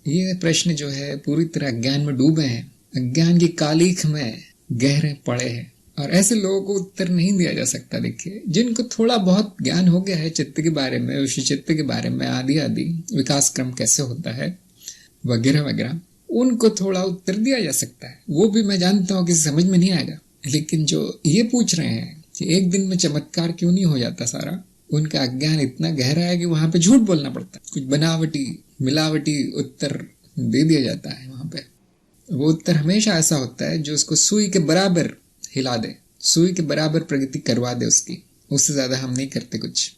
ये प्रश्न जो है पूरी तरह अज्ञान में डूबे हैं, अज्ञान की कालीख में गहरे पड़े हैं, और ऐसे लोगों को उत्तर नहीं दिया जा सकता। देखिए, जिनको थोड़ा बहुत ज्ञान हो गया है चित्त के बारे में, विश्व चित्त के बारे में, आदि आदि विकास क्रम कैसे होता है वगैरह वगैरह, उनको थोड़ा उत्तर दिया जा सकता है। वो भी मैं जानता हूँ किसी समझ में नहीं आएगा। लेकिन जो ये पूछ रहे हैं कि एक दिन में चमत्कार क्यों नहीं हो जाता सारा। उनका अज्ञान इतना गहरा है कि वहां पे झूठ बोलना पड़ता है, कुछ बनावटी मिलावटी उत्तर दे दिया जाता है वहां पे। वो उत्तर हमेशा ऐसा होता है जो उसको सुई के बराबर हिला दे, सुई के बराबर प्रगति करवा दे उसकी, उससे ज्यादा हम नहीं करते कुछ।